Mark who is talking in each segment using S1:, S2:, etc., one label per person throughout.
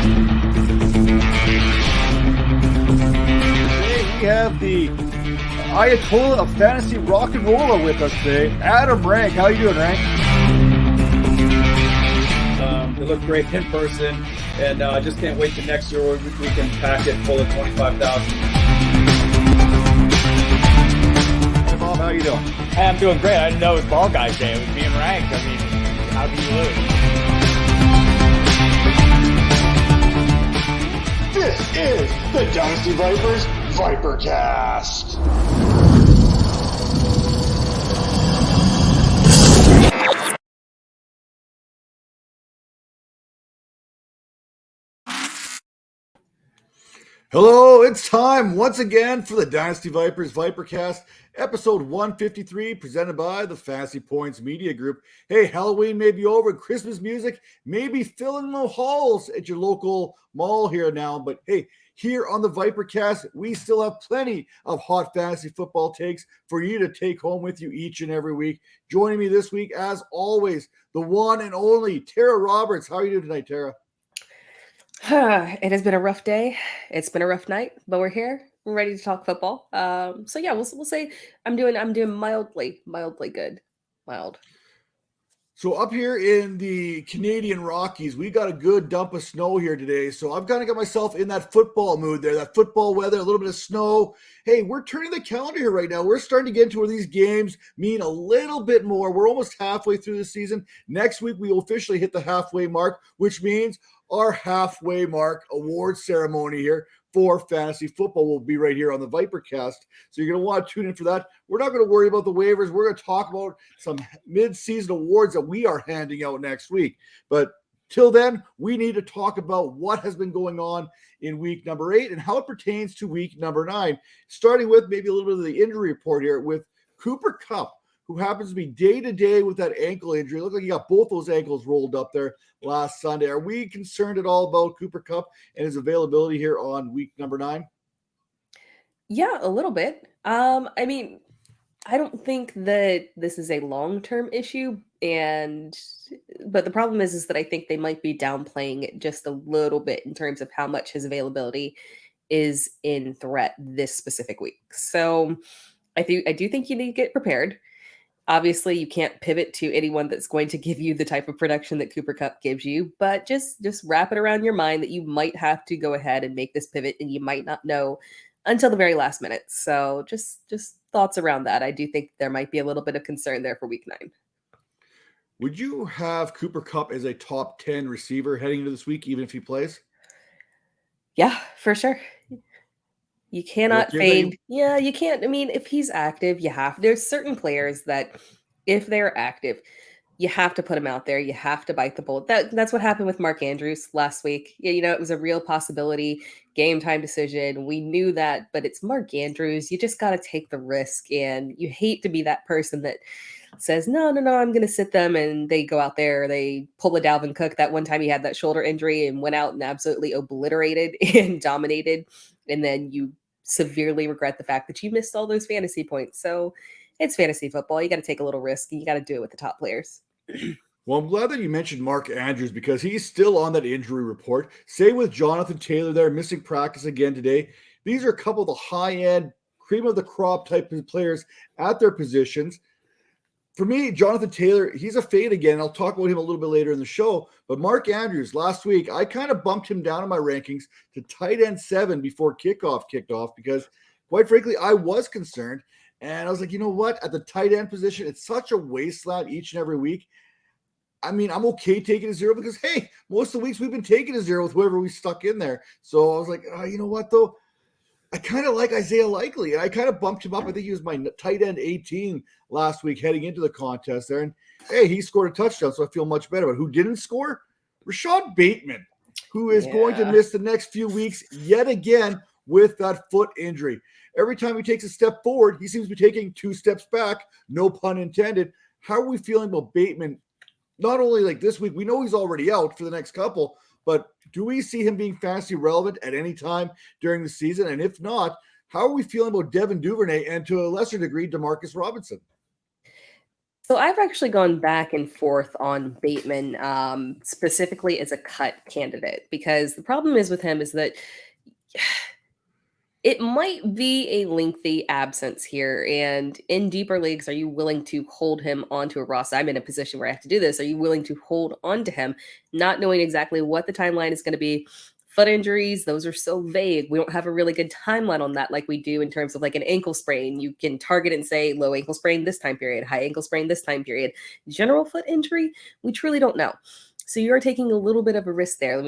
S1: Today we have the Ayatollah of fantasy rock and roller with us today, Adam Rank. How you doing, Rank?
S2: They look great in person, and I just can't wait till next year where we can pack it full of 25,000.
S1: Hey, Bob, how you doing?
S3: Hey, I'm doing great. I didn't know it was Ball Guys Day. It was being ranked. I mean, how can you lose?
S4: This is the Dynasty Vipers ViperCast.
S1: Hello, it's time once again for the Dynasty Vipers ViperCast, episode 153, presented by the Fantasy Points Media Group. Hey, Halloween may be over, Christmas music may be filling the halls at your local mall here now, but hey, here on the ViperCast, we still have plenty of hot fantasy football takes for you to take home with you each and every week. Joining me this week, as always, the one and only Tara Roberts. How are you doing tonight, Tara?
S5: It has been a rough day. It's been a rough night, but we're here. We're ready to talk football. So yeah, we'll say I'm doing mildly good. Mild.
S1: So up here in the Canadian Rockies, we got a good dump of snow here today. So I've kind of got myself in that football mood there, that football weather, a little bit of snow. Hey, we're turning the calendar here right now. We're starting to get into where these games mean a little bit more. We're almost halfway through the season. Next week, we will officially hit the halfway mark, which means our halfway mark award ceremony here for fantasy football will be right here on the ViperCast. So you're going to want to tune in for that. We're not going to worry about the waivers. We're going to talk about some mid-season awards that we are handing out next week. But till then, we need to talk about what has been going on in week number 8 and how it pertains to week number 9, starting with maybe a little bit of the injury report here with Cooper Kupp, who happens to be day-to-day with that ankle injury. It looked like he got both those ankles rolled up there last Sunday. Are we concerned at all about Cooper Kupp and his availability here on week number 9?
S5: Yeah, a little bit. I mean, I don't think that this is a long-term issue, but the problem is that I think they might be downplaying it just a little bit in terms of how much his availability is in threat this specific week. So I do think you need to get prepared. Obviously, you can't pivot to anyone that's going to give you the type of production that Cooper Kupp gives you, but just wrap it around your mind that you might have to go ahead and make this pivot, and you might not know until the very last minute. So just thoughts around that. I do think there might be a little bit of concern there for week 9.
S1: Would you have Cooper Kupp as a top 10 receiver heading into this week, even if he plays?
S5: Yeah, for sure. You cannot fade. Yeah, you can't. I mean, if he's active, there's certain players that if they're active, you have to put him out there. You have to bite the bullet. That's what happened with Mark Andrews last week. It was a real possibility, game time decision. We knew that, but it's Mark Andrews. You just got to take the risk, and you hate to be that person that says, no, I'm going to sit them, and they go out there, they pull a Dalvin Cook. That one time he had that shoulder injury and went out and absolutely obliterated and dominated, and then you severely regret the fact that you missed all those fantasy points. So it's fantasy football. You got to take a little risk, and you got to do it with the top players.
S1: Well, I'm glad that you mentioned Mark Andrews because he's still on that injury report. Same with Jonathan Taylor there, missing practice again today. These are a couple of the high-end, cream of the crop type of players at their positions. For me, Jonathan Taylor, he's a fade again. I'll talk about him a little bit later in the show. But Mark Andrews, last week, I kind of bumped him down in my rankings to tight end 7 before kickoff kicked off because, quite frankly, I was concerned. And I was like, you know what? At the tight end position, it's such a wasteland each and every week. I mean, I'm okay taking a 0 because, hey, most of the weeks we've been taking a 0 with whoever we stuck in there. So I was like, you know what, though? I kind of like Isaiah Likely, and I kind of bumped him up. I think he was my tight end 18 last week heading into the contest there. And, hey, he scored a touchdown, so I feel much better. But who didn't score? Rashad Bateman, who is going to miss the next few weeks yet again with that foot injury. Every time he takes a step forward, he seems to be taking 2 steps back, no pun intended. How are we feeling about Bateman? Not only like this week, we know he's already out for the next couple, but do we see him being fantasy relevant at any time during the season? And if not, how are we feeling about Devin Duvernay and to a lesser degree, Demarcus Robinson?
S5: So I've actually gone back and forth on Bateman, specifically as a cut candidate, because the problem is with him is that it might be a lengthy absence here. And in deeper leagues, are you willing to hold him onto a roster? I'm in a position where I have to do this. Are you willing to hold on to him, not knowing exactly what the timeline is going to be? Foot injuries, those are so vague. We don't have a really good timeline on that like we do in terms of like an ankle sprain. You can target and say low ankle sprain this time period, high ankle sprain this time period. General foot injury, we truly don't know. So you're taking a little bit of a risk there.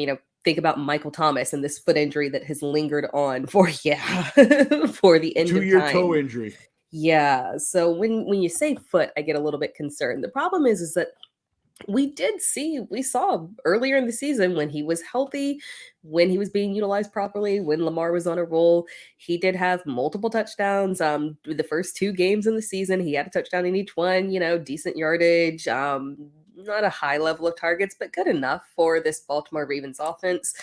S5: Think about Michael Thomas and this foot injury that has lingered on for for the end of
S1: 2-year
S5: time.
S1: toe injury.
S5: Yeah. So when you say foot, I get a little bit concerned. The problem is that we saw earlier in the season when he was healthy, when he was being utilized properly, when Lamar was on a roll, he did have multiple touchdowns. The first 2 games in the season, he had a touchdown in each one, decent yardage, not a high level of targets, but good enough for this Baltimore Ravens offense.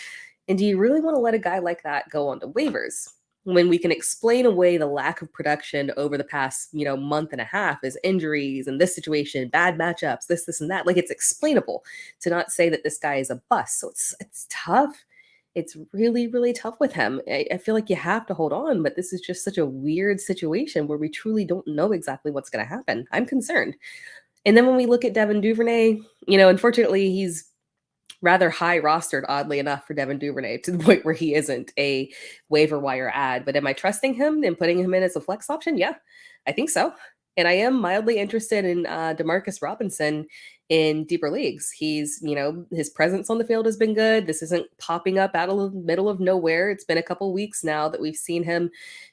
S5: And do you really want to let a guy like that go onto waivers when we can explain away the lack of production over the past, month and a half as injuries and this situation, bad matchups, this and that? Like, it's explainable to not say that this guy is a bust. So it's tough. It's really, really tough with him. I feel like you have to hold on, but this is just such a weird situation where we truly don't know exactly what's going to happen. I'm concerned. And then when we look at Devin Duvernay, unfortunately, he's rather high rostered, oddly enough, for Devin Duvernay to the point where he isn't a waiver wire ad. But am I trusting him and putting him in as a flex option? Yeah, I think so. And I am mildly interested in Demarcus Robinson in deeper leagues. He's, his presence on the field has been good. This isn't popping up out of the middle of nowhere. It's been a couple weeks now that we've seen him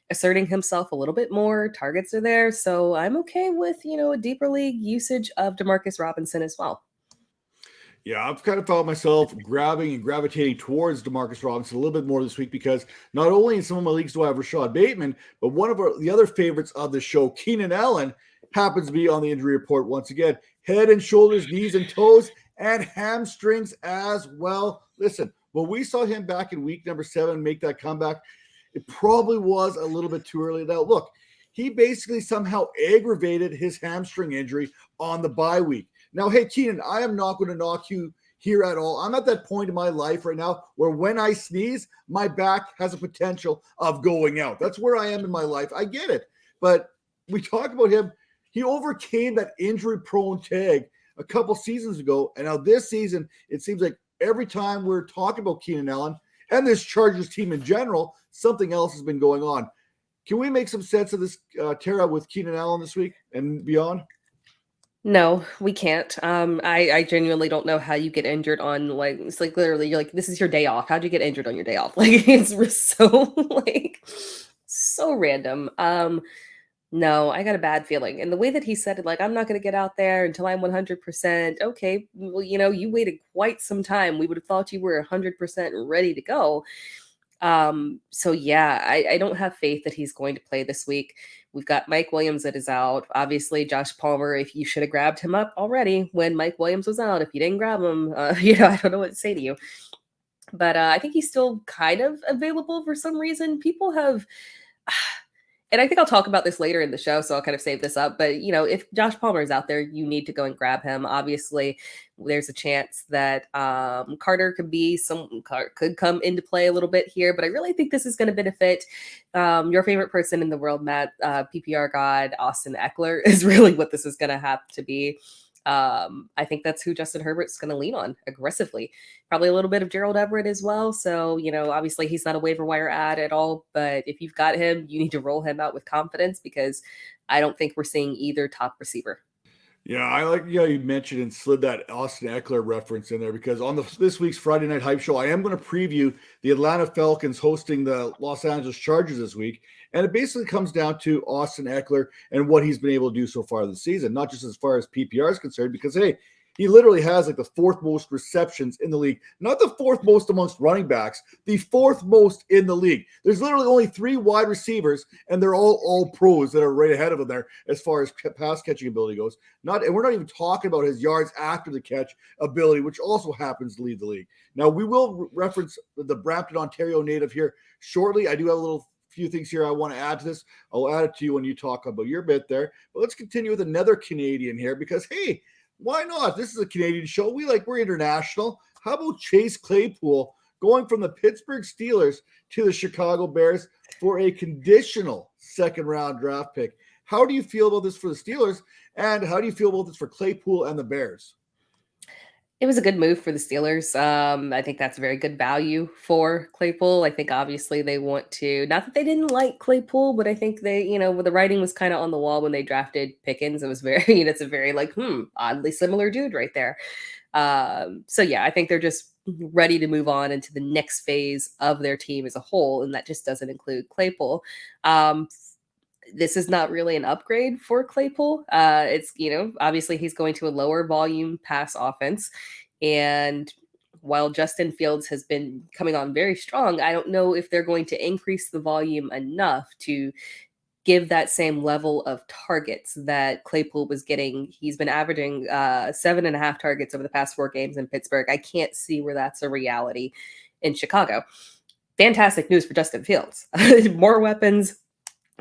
S5: asserting himself a little bit more. Targets are there. So I'm okay with, a deeper league usage of Demarcus Robinson as well.
S1: Yeah, I've kind of found myself grabbing and gravitating towards Demarcus Robinson a little bit more this week because not only in some of my leagues do I have Rashad Bateman, but one of the other favorites of the show, Keenan Allen, happens to be on the injury report once again. Head and shoulders, knees and toes, and hamstrings as well. Listen, when we saw him back in week number 7 make that comeback, it probably was a little bit too early. Now, look, he basically somehow aggravated his hamstring injury on the bye week. Now, hey, Keenan, I am not going to knock you here at all. I'm at that point in my life right now where when I sneeze, my back has a potential of going out. That's where I am in my life. I get it. But we talk about him. He overcame that injury-prone tag a couple seasons ago. And now this season, it seems like every time we're talking about Keenan Allen and this Chargers team in general, something else has been going on. Can we make some sense of this tear-out with Keenan Allen this week and beyond?
S5: No, we can't. I genuinely don't know how you get injured on, like, it's like literally you're like, this is your day off. How'd you get injured on your day off? Like, it's so so random. No, I got a bad feeling. And the way that he said it, like, I'm not going to get out there until I'm 100%. Okay, well, you waited quite some time. We would have thought you were 100% ready to go. So yeah, I don't have faith that he's going to play this week. We've got Mike Williams that is out. Obviously, Josh Palmer, if you should have grabbed him up already when Mike Williams was out. If you didn't grab him, I don't know what to say to you. But I think he's still kind of available for some reason. People have, and I think I'll talk about this later in the show, so I'll kind of save this up. But, if Josh Palmer is out there, you need to go and grab him. Obviously, there's a chance that Carter could come into play a little bit here. But I really think this is going to benefit your favorite person in the world, Matt, PPR God, Austin Eckler, is really what this is going to have to be. I think that's who Justin Herbert's going to lean on aggressively. Probably a little bit of Gerald Everett as well. So, obviously he's not a waiver wire ad at all, but if you've got him, you need to roll him out with confidence because I don't think we're seeing either top receiver.
S1: Yeah, I like you mentioned and slid that Austin Eckler reference in there because on this week's Friday Night Hype Show, I am going to preview the Atlanta Falcons hosting the Los Angeles Chargers this week. And it basically comes down to Austin Eckler and what he's been able to do so far this season, not just as far as PPR is concerned, because, hey, he literally has like the 4th most receptions in the league. Not the 4th most amongst running backs, the 4th most in the league. There's literally only 3 wide receivers, and they're all pros that are right ahead of him there as far as pass catching ability goes. And we're not even talking about his yards after the catch ability, which also happens to lead the league. Now, we will reference the Brampton, Ontario native here shortly. I do have a little few things here I want to add to this. I'll add it to you when you talk about your bit there. But let's continue with another Canadian here because, hey, why not? This is a Canadian show. We're international. How about Chase Claypool going from the Pittsburgh Steelers to the Chicago Bears for a conditional second-round draft pick? How do you feel about this for the Steelers, and how do you feel about this for Claypool and the Bears?
S5: It was a good move for the Steelers. I think that's a very good value for Claypool. I think obviously they want to, not that they didn't like Claypool, but I think they, the writing was kind of on the wall when they drafted Pickens. It was very, it's a very oddly similar dude right there. So yeah, I think they're just ready to move on into the next phase of their team as a whole. And that just doesn't include Claypool. This is not really an upgrade for Claypool. It's, obviously he's going to a lower volume pass offense. And while Justin Fields has been coming on very strong, I don't know if they're going to increase the volume enough to give that same level of targets that Claypool was getting. He's been averaging 7.5 targets over the past 4 games in Pittsburgh. I can't see where that's a reality in Chicago. Fantastic news for Justin Fields. More weapons,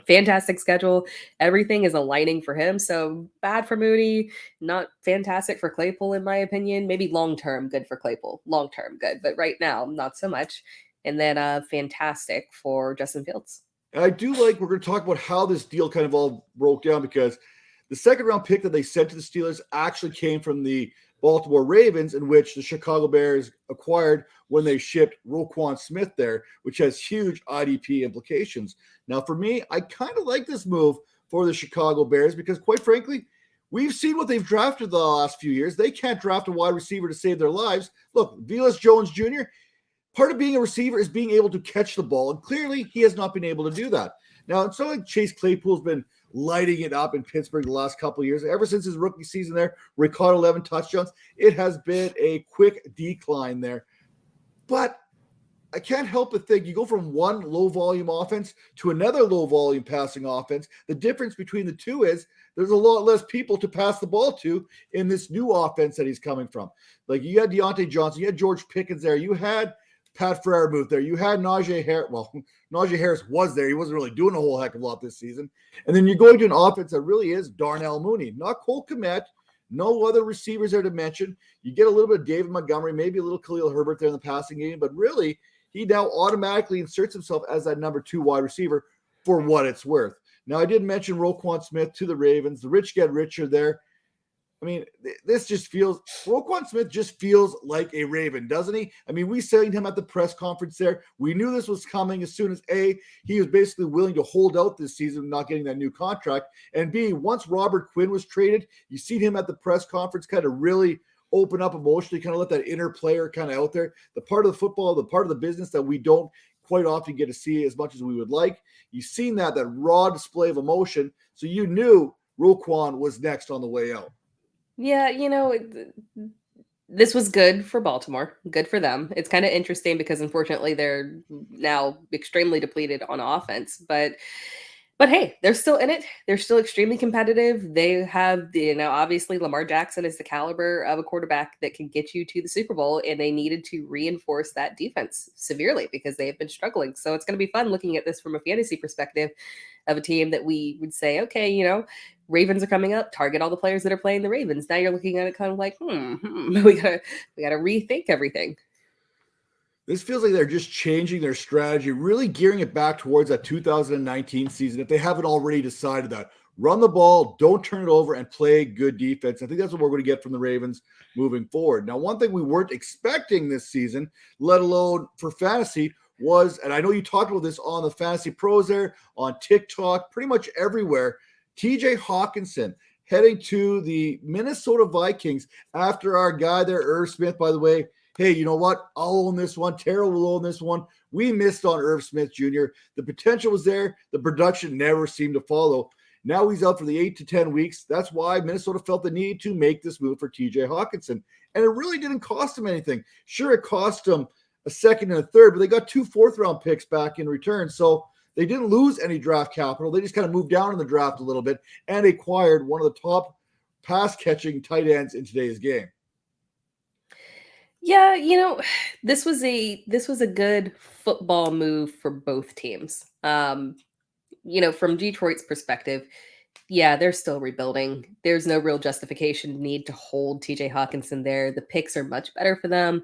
S5: fantastic schedule. Everything is aligning for him. So bad for Moody, not fantastic for Claypool, in my opinion. Maybe long-term good for Claypool. Long-term good, but right now, not so much. And then fantastic for Justin Fields.
S1: And I do like, we're going to talk about how this deal kind of all broke down, because the second-round pick that they sent to the Steelers actually came from the Baltimore Ravens, in which the Chicago Bears acquired when they shipped Roquan Smith there, which has huge IDP implications. Now, for me, I kind of like this move for the Chicago Bears because, quite frankly, we've seen what they've drafted the last few years. They can't draft a wide receiver to save their lives. Look, Velus Jones Jr., part of being a receiver is being able to catch the ball, and clearly he has not been able to do that. Now, it's not like Chase Claypool's been lighting it up in Pittsburgh the last couple of years. Ever since his rookie season there, where he caught 11 touchdowns, it has been a quick decline there. But I can't help but think you go from one low-volume offense to another low-volume passing offense. The difference between the two is there's a lot less people to pass the ball to in this new offense that he's coming from. Like, you had Deontay Johnson, you had George Pickens there, you had Pat Freiermuth there, you had Najee Harris. Well, Najee Harris was there. He wasn't really doing a whole heck of a lot this season. And then you're going to an offense that really is Darnell Mooney, not Cole Kmet, no other receivers there to mention. You get a little bit of David Montgomery, maybe a little Khalil Herbert there in the passing game, but really he now automatically inserts himself as that number 2 wide receiver for what it's worth. Now, I did mention Roquan Smith to the Ravens. The rich get richer there. I mean, this just feels, Roquan Smith just feels like a Raven, doesn't he? I mean, we signed him at the press conference there. We knew this was coming as soon as he was basically willing to hold out this season, not getting that new contract. And B, once Robert Quinn was traded, you see him at the press conference kind of really open up emotionally, kind of let that inner player kind of out there. The part of the football, the part of the business that we don't quite often get to see as much as we would like. You've seen that raw display of emotion. So you knew Roquan was next on the way out.
S5: Yeah, this was good for Baltimore. Good for them. It's kind of interesting because unfortunately they're now extremely depleted on offense, but hey, they're still in it. They're still extremely competitive. They have, obviously Lamar Jackson is the caliber of a quarterback that can get you to the Super Bowl, and they needed to reinforce that defense severely because they have been struggling. So it's going to be fun looking at this from a fantasy perspective of a team that we would say, okay, Ravens are coming up, target all the players that are playing the Ravens. Now you're looking at it kind of like, we gotta rethink everything.
S1: This feels like they're just changing their strategy, really gearing it back towards that 2019 season, if they haven't already decided that. Run the ball, don't turn it over, and play good defense. I think that's what we're going to get from the Ravens moving forward. Now, one thing we weren't expecting this season, let alone for fantasy, was, and I know you talked about this on the Fantasy Pros there, on TikTok, pretty much everywhere, TJ Hawkinson heading to the Minnesota Vikings after our guy there, Irv Smith, by the way. Hey, you know what? I'll own this one. Terrell will own this one. We missed on Irv Smith Jr. The potential was there. The production never seemed to follow. Now he's out for the 8 to 10 weeks. That's why Minnesota felt the need to make this move for TJ Hawkinson. And it really didn't cost him anything. Sure, it cost him a second and a third, but they got 2 fourth-round picks back in return. So they didn't lose any draft capital. They just kind of moved down in the draft a little bit and acquired one of the top pass-catching tight ends in today's game.
S5: Yeah, this was a good football move for both teams. From Detroit's perspective, yeah, they're still rebuilding. There's no real justification need to hold TJ Hawkinson there. The picks are much better for them.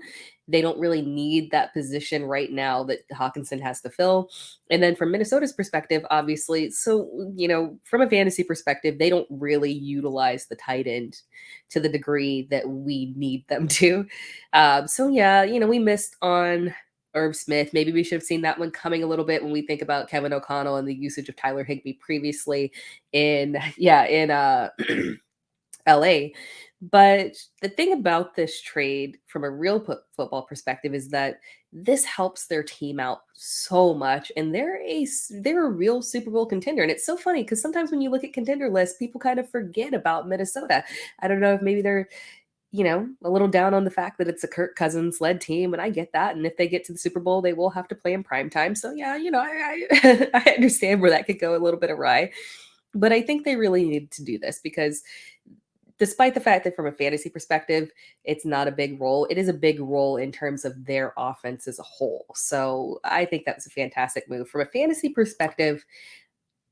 S5: They don't really need that position right now that Hawkinson has to fill. And then from Minnesota's perspective, obviously, so, from a fantasy perspective, they don't really utilize the tight end to the degree that we need them to. So, yeah, we missed on Irv Smith. Maybe we should have seen that one coming a little bit when we think about Kevin O'Connell and the usage of Tyler Higbee previously in LA. But the thing about this trade from a real football perspective is that this helps their team out so much, and they're a real Super Bowl contender. And it's so funny because sometimes when you look at contender lists, people kind of forget about Minnesota. I don't know if maybe they're a little down on the fact that it's a Kirk Cousins led team, and I get that. And if they get to the Super Bowl, they will have to play in prime time. So yeah, I I understand where that could go a little bit awry, but I think they really need to do this because despite the fact that from a fantasy perspective, it's not a big role, it is a big role in terms of their offense as a whole. So I think that was a fantastic move. From a fantasy perspective,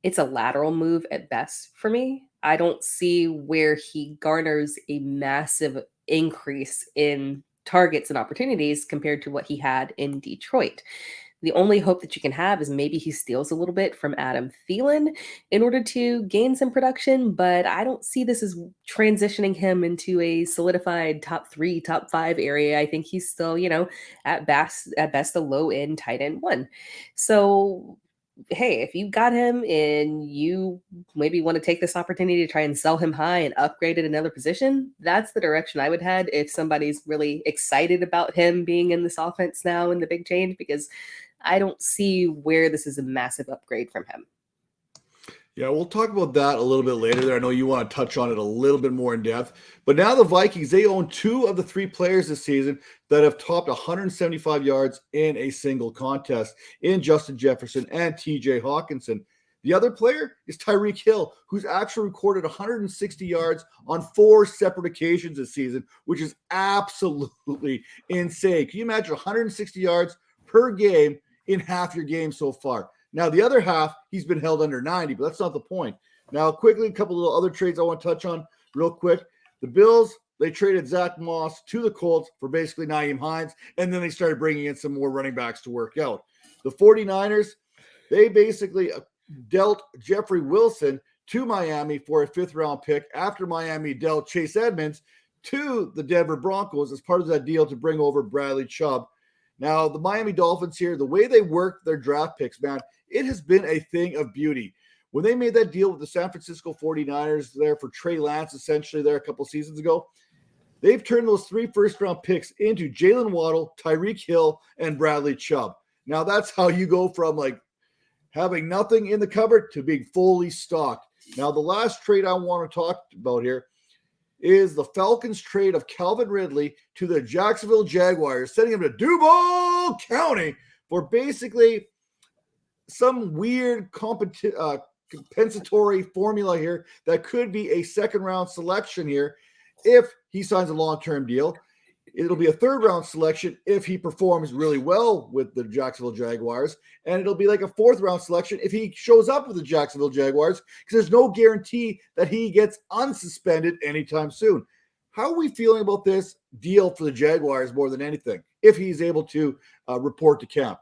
S5: it's a lateral move at best for me. I don't see where he garners a massive increase in targets and opportunities compared to what he had in Detroit. The only hope that you can have is maybe he steals a little bit from Adam Thielen in order to gain some production, but I don't see this as transitioning him into a solidified top 3, top 5 area. I think he's still, at best a low end tight end one. So hey, if you got him and you maybe want to take this opportunity to try and sell him high and upgrade at another position, that's the direction I would head if somebody's really excited about him being in this offense now and the big change, because I don't see where this is a massive upgrade from him.
S1: Yeah, we'll talk about that a little bit later there. I know you want to touch on it a little bit more in depth. But now the Vikings, they own 2 of the 3 players this season that have topped 175 yards in a single contest in Justin Jefferson and TJ Hawkinson. The other player is Tyreek Hill, who's actually recorded 160 yards on 4 separate occasions this season, which is absolutely insane. Can you imagine 160 yards per game in half your game so far? Now, the other half, he's been held under 90, but that's not the point. Now, quickly, a couple of other trades I want to touch on real quick. The Bills, they traded Zach Moss to the Colts for basically Nyheim Hines, and then they started bringing in some more running backs to work out. The 49ers, they basically dealt Jeffrey Wilson to Miami for a 5th-round pick after Miami dealt Chase Edmonds to the Denver Broncos as part of that deal to bring over Bradley Chubb. Now, the Miami Dolphins here, the way they work their draft picks, man, it has been a thing of beauty. When they made that deal with the San Francisco 49ers there for Trey Lance, essentially there a couple seasons ago, they've turned those 3 first-round picks into Jalen Waddle, Tyreek Hill, and Bradley Chubb. Now, that's how you go from, like, having nothing in the cupboard to being fully stocked. Now, the last trade I want to talk about here is the Falcons trade of Calvin Ridley to the Jacksonville Jaguars, sending him to Duval County for basically some weird compensatory formula here that could be a 2nd-round selection here if he signs a long-term deal. It'll be a 3rd-round selection if he performs really well with the Jacksonville Jaguars, and it'll be like a 4th-round selection if he shows up with the Jacksonville Jaguars, because there's no guarantee that he gets unsuspended anytime soon. How are we feeling about this deal for the Jaguars more than anything, if he's able to report to camp?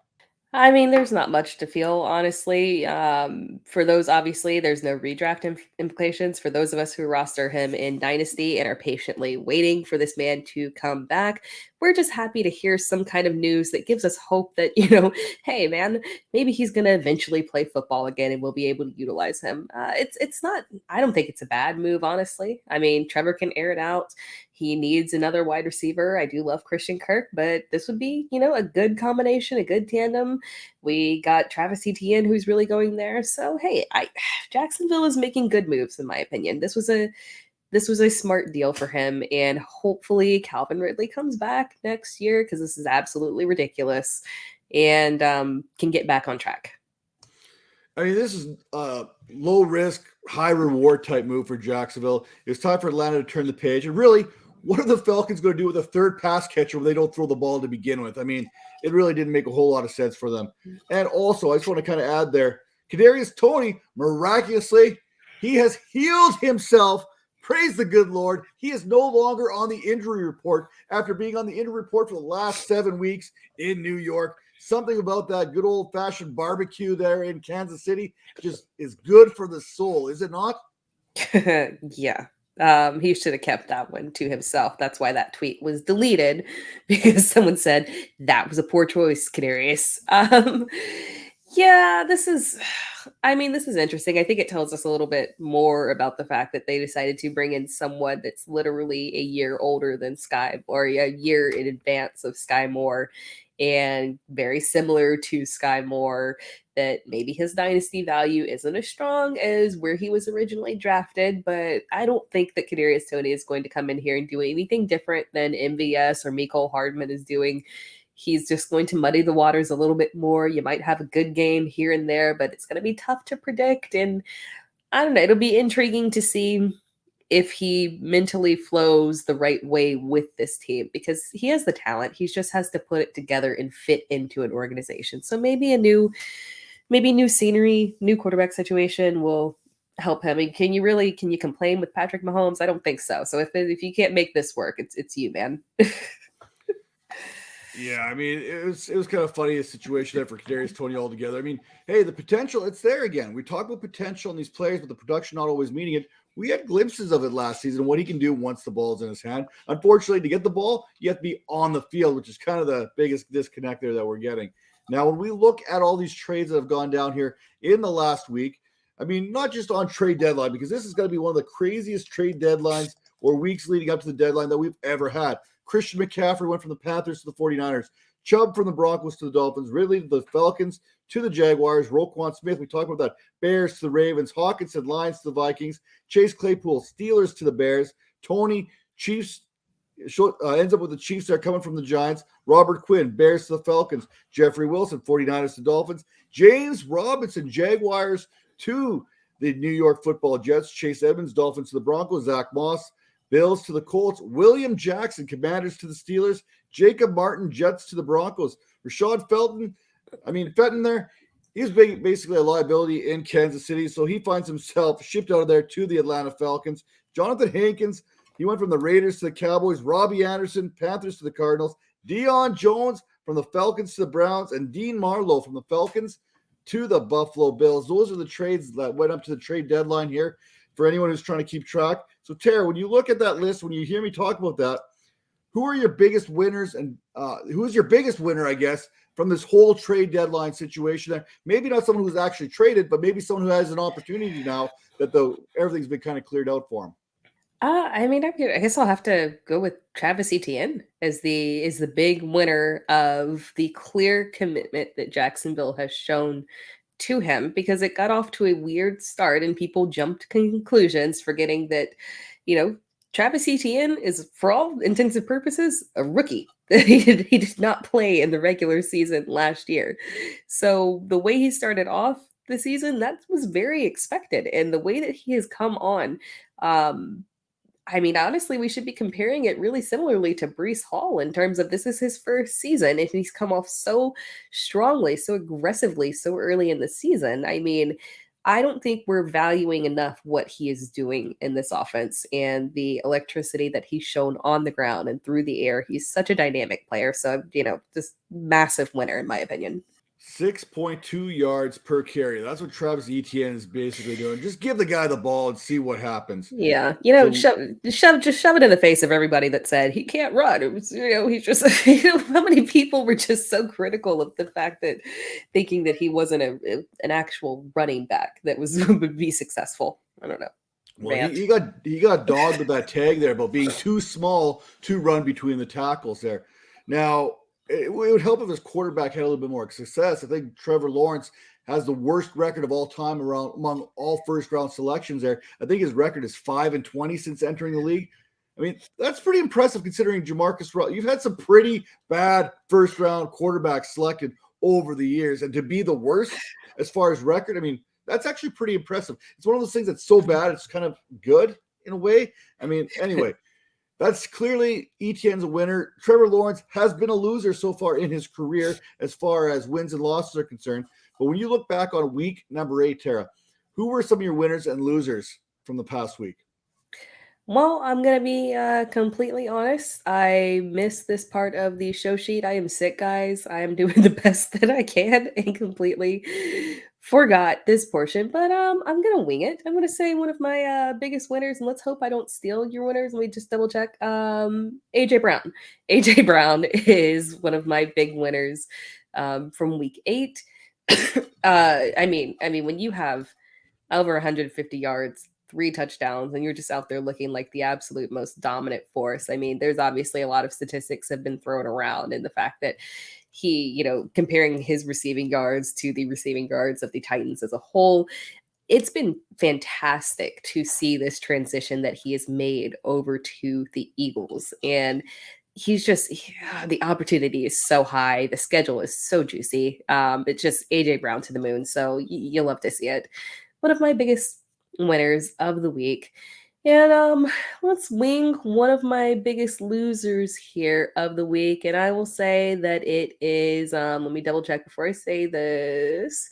S5: I mean, there's not much to feel, honestly. For those, obviously, there's no redraft implications. For those of us who roster him in Dynasty and are patiently waiting for this man to come back, we're just happy to hear some kind of news that gives us hope that, hey, man, maybe he's going to eventually play football again and we'll be able to utilize him. It's not, I don't think it's a bad move, honestly. I mean, Trevor can air it out. He needs another wide receiver. I do love Christian Kirk, but this would be, a good combination, a good tandem. We got Travis Etienne, who's really going there. So, hey, Jacksonville is making good moves, in my opinion. This was a smart deal for him, and hopefully Calvin Ridley comes back next year, because this is absolutely ridiculous, and can get back on track.
S1: I mean, this is a low risk, high reward type move for Jacksonville. It's time for Atlanta to turn the page and really what are the Falcons going to do with a third pass catcher when they don't throw the ball to begin with? I mean, it really didn't make a whole lot of sense for them. And also, I just want to kind of add there, Kadarius Toney, miraculously, he has healed himself. Praise the good Lord. He is no longer on the injury report after being on the injury report for the last 7 weeks in New York. Something about that good old-fashioned barbecue there in Kansas City just is good for the soul, is it not?
S5: Yeah. He should have kept that one to himself. That's why that tweet was deleted, because someone said that was a poor choice, Kadarius. Yeah, this is interesting. I think it tells us a little bit more about the fact that they decided to bring in someone that's literally a year older than Sky, or a year in advance of Sky Moore, and very similar to Sky Moore, that maybe his dynasty value isn't as strong as where he was originally drafted. But I don't think that Kadarius Toney is going to come in here and do anything different than MVS or Mecole Hardman is doing. He's just going to muddy the waters a little bit more. You might have a good game here and there, but it's going to be tough to predict. And I don't know, it'll be intriguing to see if he mentally flows the right way with this team, because he has the talent. He just has to put it together and fit into an organization. So maybe new scenery, new quarterback situation will help him. And can you complain with Patrick Mahomes? I don't think so. So if you can't make this work, it's you, man.
S1: Yeah, I mean, it was kind of funny, a situation there for Kadarius Toney altogether. I mean, hey, the potential, it's there again. We talk about potential in these players, but the production not always meaning it. We had glimpses of it last season, what he can do once the ball's in his hand. Unfortunately, to get the ball, you have to be on the field, which is kind of the biggest disconnect there that we're getting. Now, when we look at all these trades that have gone down here in the last week, I mean, not just on trade deadline, because this is going to be one of the craziest trade deadlines or weeks leading up to the deadline that we've ever had. Christian McCaffrey went from the Panthers to the 49ers. Chubb from the Broncos to the Dolphins. Ridley to the Falcons to the Jaguars. Roquan Smith, we talked about that. Bears to the Ravens. Hawkinson, Lions to the Vikings. Chase Claypool, Steelers to the Bears. Tony, Chiefs, ends up with the Chiefs there coming from the Giants. Robert Quinn, Bears to the Falcons. Jeffrey Wilson, 49ers to Dolphins. James Robinson, Jaguars to the New York Football Jets. Chase Edmonds, Dolphins to the Broncos. Zach Moss, Bills to the Colts. William Jackson, Commanders to the Steelers. Jacob Martin, Jets to the Broncos. Rashad Fenton there, he's basically a liability in Kansas City, so he finds himself shipped out of there to the Atlanta Falcons. Jonathan Hankins, he went from the Raiders to the Cowboys. Robbie Anderson, Panthers to the Cardinals. Deion Jones from the Falcons to the Browns. And Dean Marlowe from the Falcons to the Buffalo Bills. Those are the trades that went up to the trade deadline here for anyone who's trying to keep track. So, Tara, when you look at that list, when you hear me talk about that, who are your biggest winners, and who is your biggest winner, I guess, from this whole trade deadline situation there? Maybe not someone who's actually traded, but maybe someone who has an opportunity now that everything's been kind of cleared out for him.
S5: I guess I'll have to go with Travis Etienne as the big winner of the clear commitment that Jacksonville has shown to him, because it got off to a weird start and people jumped to conclusions, forgetting that, Travis Etienne is, for all intents and purposes, a rookie. He did not play in the regular season last year. So the way he started off the season, that was very expected. And the way that he has come on, honestly, we should be comparing it really similarly to Breece Hall in terms of this is his first season, and he's come off so strongly, so aggressively, so early in the season. I don't think we're valuing enough what he is doing in this offense and the electricity that he's shown on the ground and through the air. He's such a dynamic player. So, just massive winner, in my opinion.
S1: 6.2 yards per carry. That's what Travis Etienne is basically doing. Just give the guy the ball and see what happens.
S5: Yeah. Shove it in the face of everybody that said he can't run. It was, he's just, how many people were just so critical of the fact that thinking that he wasn't an actual running back that would be successful. I don't know.
S1: Well, he got dogged with that tag there about being too small to run between the tackles there. Now, it would help if his quarterback had a little bit more success. I think Trevor Lawrence has the worst record of all time among all first-round selections there. I think his record is 5-20 since entering the league. That's pretty impressive considering Jamarcus Russell. You've had some pretty bad first-round quarterbacks selected over the years, and to be the worst as far as record, that's actually pretty impressive. It's one of those things that's so bad it's kind of good in a way. Anyway. That's clearly Etienne's a winner. Trevor Lawrence has been a loser so far in his career as far as wins and losses are concerned. But when you look back on week number 8, Tara, who were some of your winners and losers from the past week?
S5: Well, I'm going to be completely honest. I missed this part of the show sheet. I am sick, guys. I am doing the best that I can and completely forgot this portion. But I'm going to wing it. I'm going to say one of my biggest winners, and let's hope I don't steal your winners. Let me just double check. AJ Brown. AJ Brown is one of my big winners from week 8. I mean, when you have over 150 yards, 3 touchdowns, and you're just out there looking like the absolute most dominant force. I mean, there's obviously a lot of statistics have been thrown around in the fact that he, comparing his receiving yards to the receiving yards of the Titans as a whole, it's been fantastic to see this transition that he has made over to the Eagles. And he's just, the opportunity is so high. The schedule is so juicy. It's just AJ Brown to the moon. So you'll love to see it. One of my biggest winners of the week. And let's wing one of my biggest losers here of the week. And I will say that it is, let me double check before I say this.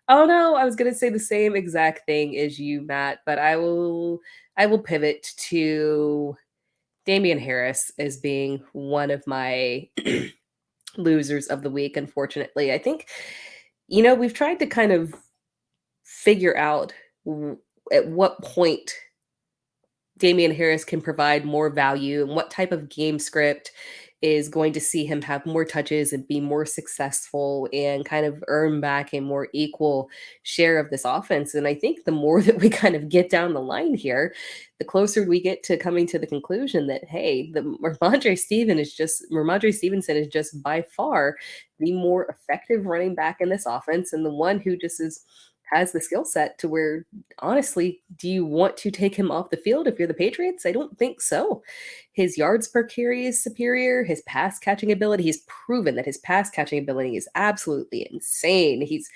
S5: Oh no, I was gonna say the same exact thing as you, Matt, but I will pivot to Damian Harris as being one of my losers of the week. Unfortunately, I think, we've tried to kind of figure out at what point Damian Harris can provide more value and what type of game script is going to see him have more touches and be more successful and kind of earn back a more equal share of this offense. And I think the more that we kind of get down the line here, the closer we get to coming to the conclusion that, hey, the Ramondre Stevenson is just by far the more effective running back in this offense and the one who just has the skill set to where, honestly, do you want to take him off the field if you're the Patriots? I don't think so. His yards per carry is superior. His pass catching ability, he's proven that his pass catching ability is absolutely insane. He's,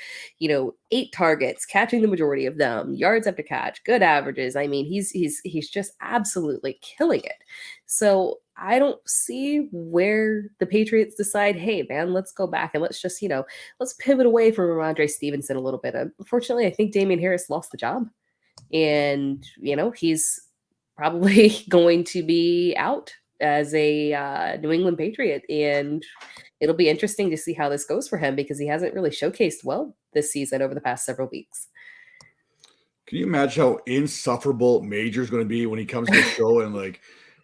S5: 8 targets, catching the majority of them, yards after catch, good averages. I mean, he's just absolutely killing it. So I don't see where the Patriots decide, hey, man, let's go back and let's just, let's pivot away from Ramondre Stevenson a little bit. Unfortunately, I think Damian Harris lost the job. And, he's probably going to be out as a New England Patriot. And it'll be interesting to see how this goes for him because he hasn't really showcased well this season over the past several weeks.
S1: Can you imagine how insufferable Major's going to be when he comes to the show and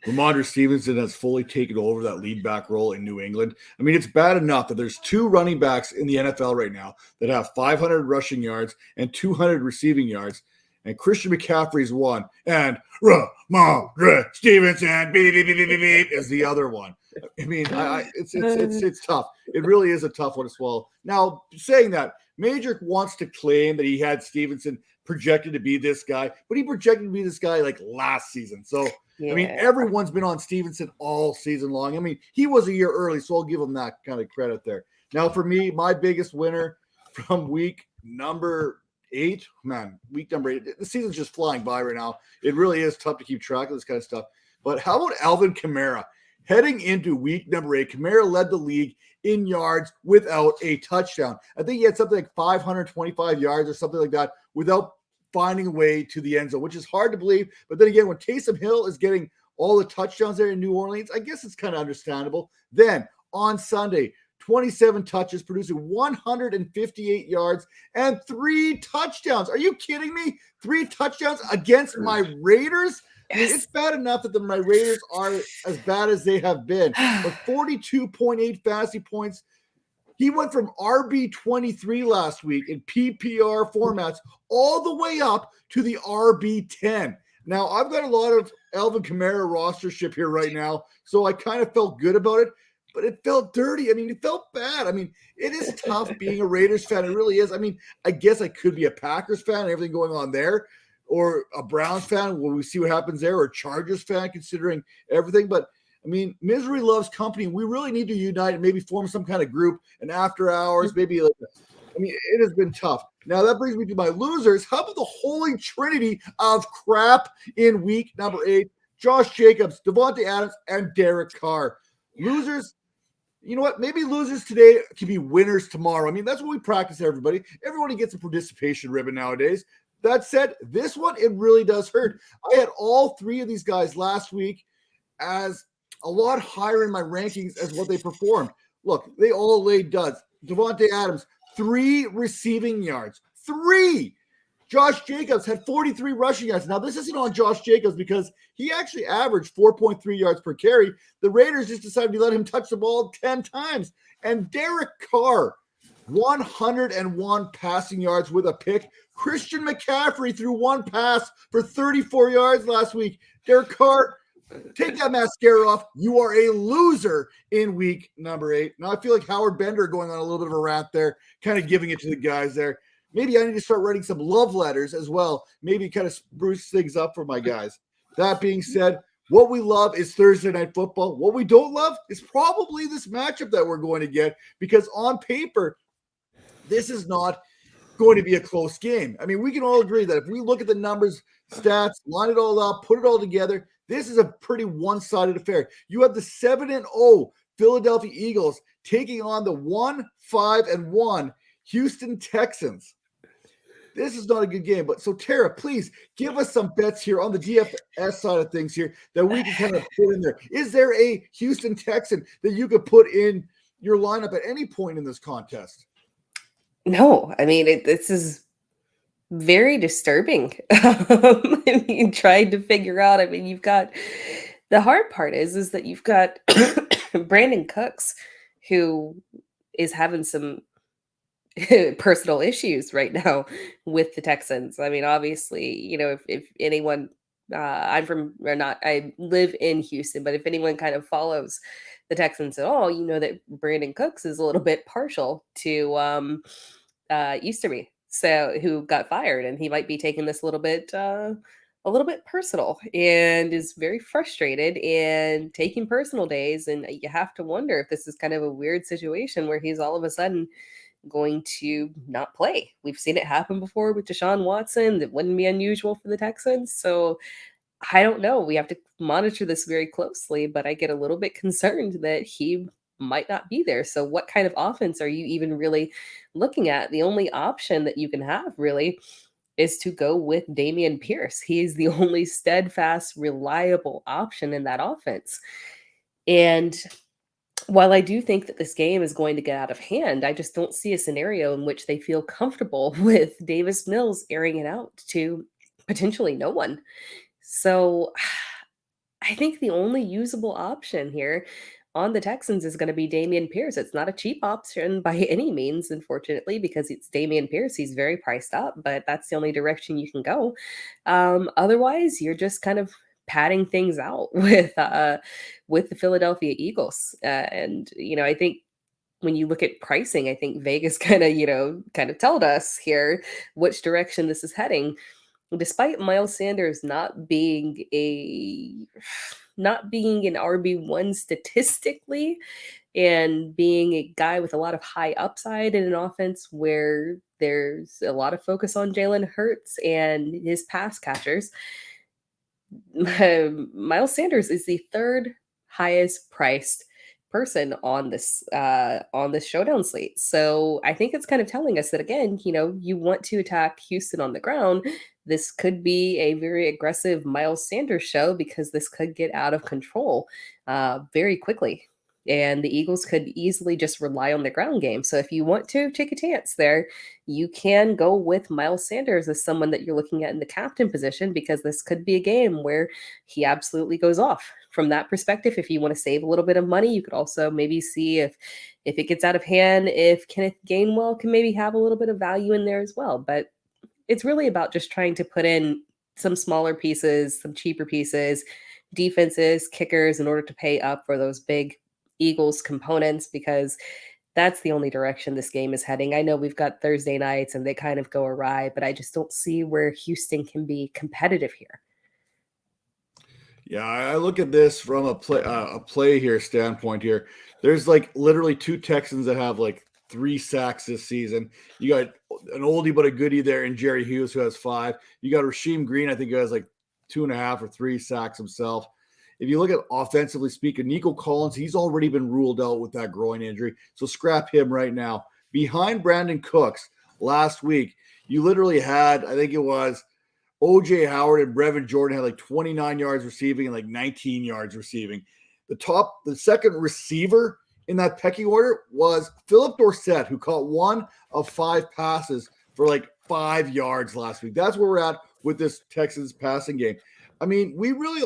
S1: Ramondre Stevenson has fully taken over that lead back role in New England? I mean, it's bad enough that there's 2 running backs in the NFL right now that have 500 rushing yards and 200 receiving yards. And Christian McCaffrey's one, and Ramondre Stevenson beep, beep, beep, beep, beep, is the other one. I mean, it's tough. It really is a tough one to swallow. Now, saying that, Major wants to claim that he had Stevenson projected to be this guy, but he projected to be this guy last season. So, yeah. I mean, everyone's been on Stevenson all season long. I mean, he was a year early, so I'll give him that kind of credit there. Now, for me, my biggest winner from week number 8, week number 8, the season's just flying by right now. It really is tough to keep track of this kind of stuff. But how about Alvin Kamara? Heading into week number 8, Kamara led the league in yards without a touchdown. I think he had something like 525 yards or something like that without finding a way to the end zone, which is hard to believe. But then again, when Taysom Hill is getting all the touchdowns there in New Orleans, I guess it's kind of understandable. Then on Sunday, 27 touches, producing 158 yards and 3 touchdowns. Are you kidding me? 3 touchdowns against my Raiders? I mean, it's bad enough that my Raiders are as bad as they have been. But 42.8 fantasy points. He went from RB23 last week in PPR formats all the way up to the RB10. Now, I've got a lot of Alvin Kamara rostership here right now, so I kind of felt good about it, but it felt dirty. I mean, it felt bad. I mean, it is tough being a Raiders fan. It really is. I mean, I guess I could be a Packers fan and everything going on there, or a Browns fan when we see what happens there, or a Chargers fan considering everything. But I mean, misery loves company. We really need to unite and maybe form some kind of group and after hours, maybe it has been tough. Now that brings me to my losers. How about the holy trinity of crap in week number 8? Josh Jacobs, Devontae Adams, and Derek Carr. Losers, you know what? Maybe losers today can be winners tomorrow. I mean, that's what we practice, everybody. Everybody gets a participation ribbon nowadays. That said, this one, it really does hurt. I had all three of these guys last week as a lot higher in my rankings as what they performed. Look, they all laid duds. Devontae Adams, 3 receiving yards. 3! Josh Jacobs had 43 rushing yards. Now, this isn't on Josh Jacobs because he actually averaged 4.3 yards per carry. The Raiders just decided to let him touch the ball 10 times. And Derek Carr, 101 passing yards with a pick. Christian McCaffrey threw 1 pass for 34 yards last week. Derek Carr, take that mascara off. You are a loser in week number 8. Now, I feel like Howard Bender going on a little bit of a rant there, kind of giving it to the guys there. Maybe I need to start writing some love letters as well. Maybe kind of spruce things up for my guys. That being said, what we love is Thursday Night Football. What we don't love is probably this matchup that we're going to get, because on paper, this is not going to be a close game. I mean, we can all agree that if we look at the numbers, stats, line it all up, put it all together, this is a pretty one-sided affair. You have the 7-0 Philadelphia Eagles taking on the 1-5-1 Houston Texans. This is not a good game. But so, Tara, please give us some bets here on the DFS side of things here that we can kind of put in there. Is there a Houston Texan that you could put in your lineup at any point in this contest?
S5: No, I mean, this is very disturbing. I mean, trying to figure out, I mean, you've got, the hard part is that you've got Brandon Cooks, who is having some personal issues right now with the Texans. I mean, obviously, you know, if anyone, I live in Houston, but if anyone kind of follows the Texans at all, you know that Brandon Cooks is a little bit partial to Easterby, so who got fired, and he might be taking this a little bit personal and is very frustrated and taking personal days. And you have to wonder if this is kind of a weird situation where he's all of a sudden going to not play. We've seen it happen before with Deshaun Watson. That wouldn't be unusual for the Texans. So I don't know. We have to monitor this very closely, but I get a little bit concerned that he might not be there. So what kind of offense are you even really looking at? The only option that you can have really is to go with Dameon Pierce. He is the only steadfast, reliable option in that offense. And while I do think that this game is going to get out of hand, I just don't see a scenario in which they feel comfortable with Davis Mills airing it out to potentially no one. So I think the only usable option here on the Texans is going to be Dameon Pierce. It's not a cheap option by any means, unfortunately, because it's Dameon Pierce. He's very priced up, but that's the only direction you can go. Otherwise, you're just kind of padding things out with the Philadelphia Eagles. And, you know, I think when you look at pricing, I think Vegas kind of told us here which direction this is heading. Despite Miles Sanders not being an RB1 statistically, and being a guy with a lot of high upside in an offense where there's a lot of focus on Jalen Hurts and his pass catchers, Miles Sanders is the 3rd highest priced person on this showdown slate. So I think it's kind of telling us that, again, you know, you want to attack Houston on the ground. This could be a very aggressive Miles Sanders show, because this could get out of control very quickly. And the Eagles could easily just rely on the ground game. So if you want to take a chance there, you can go with Miles Sanders as someone that you're looking at in the captain position, because this could be a game where he absolutely goes off. From that perspective, if you want to save a little bit of money, you could also maybe see if it gets out of hand, if Kenneth Gainwell can maybe have a little bit of value in there as well. But it's really about just trying to put in some smaller pieces, some cheaper pieces, defenses, kickers, in order to pay up for those big Eagles components, because that's the only direction this game is heading. I know we've got Thursday nights and they kind of go awry, but I just don't see where Houston can be competitive here.
S1: Yeah, I look at this from a play here standpoint here. There's like literally 2 Texans that have like 3 sacks this season. You got an oldie but a goodie there in Jerry Hughes, who has 5. You got Rasheem Green, I think, who has like 2.5 or 3 sacks himself. if you look at offensively speaking, Nico Collins, he's already been ruled out with that groin injury. So scrap him right now. Behind Brandon Cooks last week, you literally had, I think it was OJ Howard and Brevin Jordan had like 29 yards receiving and like 19 yards receiving. The second receiver in that pecking order was Philip Dorsett, who caught 1 of 5 passes for like 5 yards last week. That's where we're at with this Texans passing game. I mean, we really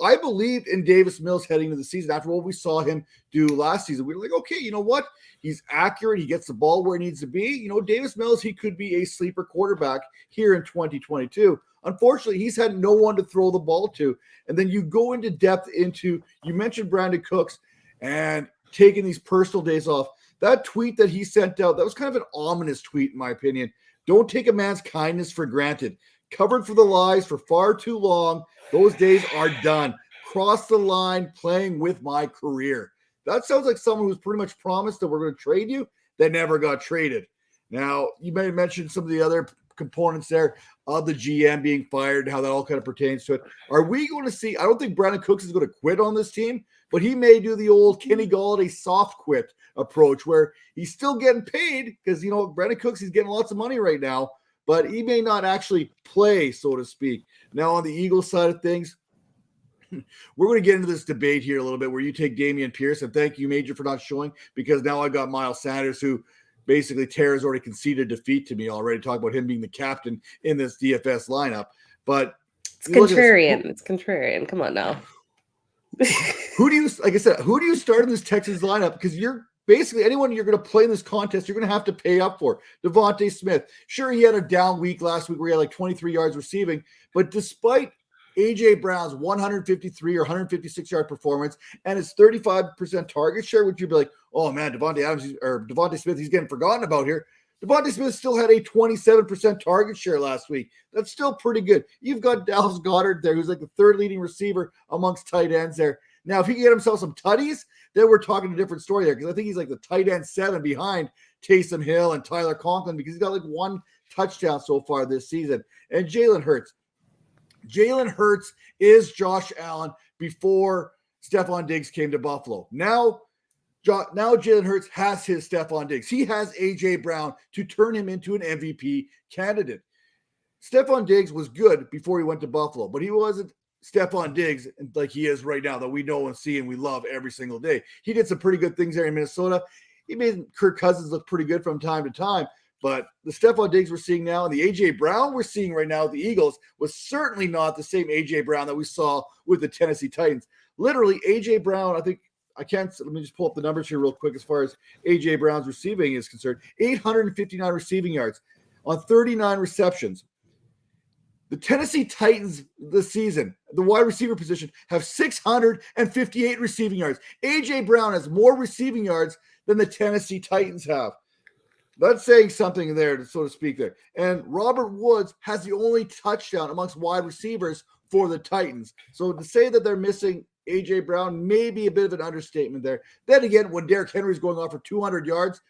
S1: I believed in Davis Mills heading into the season after what we saw him do last season. We were like, okay, you know what? He's accurate. He gets the ball where it needs to be. Davis Mills, he could be a sleeper quarterback here in 2022. Unfortunately, he's had no one to throw the ball to. And then you go into depth you mentioned Brandon Cooks and taking these personal days off. That tweet that he sent out, that was kind of an ominous tweet, in my opinion. Don't take a man's kindness for granted. Covered for the lies for far too long. Those days are done. Cross the line playing with my career. That sounds like someone who's pretty much promised that we're going to trade you that never got traded. Now, you may mention some of the other components there of the GM being fired and how that all kind of pertains to it. Are we going to see, I don't think Brandon Cooks is going to quit on this team, but he may do the old Kenny Galladay soft quit approach where he's still getting paid because, Brandon Cooks, he's getting lots of money right now, but he may not actually play, so to speak. Now, on the Eagles side of things, we're going to get into this debate here a little bit where you take Dameon Pierce, and thank you, Major, for not showing, because now I got Miles Sanders, who basically Tara's already conceded defeat to me already, talking about him being the captain in this DFS lineup. But
S5: it's contrarian. It's contrarian. Come on now.
S1: Who do you start in this Texans lineup? Because you're basically anyone you're going to play in this contest, you're going to have to pay up for. Devontae Smith. Sure, he had a down week last week where he had like 23 yards receiving, but despite A.J. Brown's 153 or 156 yard performance and his 35% target share, would you be like, oh man, Devontae Smith, he's getting forgotten about here. Devontae Smith still had a 27% target share last week. That's still pretty good. You've got Dallas Goedert there, who's like the third leading receiver amongst tight ends there. Now, if he can get himself some tutties, then we're talking a different story there, because I think he's like the tight end 7 behind Taysom Hill and Tyler Conklin, because he's got like 1 touchdown so far this season. And Jalen Hurts. Jalen Hurts is Josh Allen before Stephon Diggs came to Buffalo. Now Jalen Hurts has his Stephon Diggs. He has A.J. Brown to turn him into an MVP candidate. Stephon Diggs was good before he went to Buffalo, but he wasn't Stephon Diggs like he is right now that we know and see and we love every single day. He did some pretty good things there in Minnesota. He made Kirk Cousins look pretty good from time to time, but the Stephon Diggs we're seeing now and the A.J. Brown we're seeing right now with the Eagles was certainly not the same A.J. Brown that we saw with the Tennessee Titans. Literally, A.J. Brown, let me just pull up the numbers here real quick as far as A.J. Brown's receiving is concerned. 859 receiving yards on 39 receptions. The Tennessee Titans this season, the wide receiver position, have 658 receiving yards. A.J. Brown has more receiving yards than the Tennessee Titans have. That's saying something there, so to speak there. And Robert Woods has the only touchdown amongst wide receivers for the Titans. So to say that they're missing A.J. Brown may be a bit of an understatement there. Then again, when Derrick Henry is going off for 200 yards,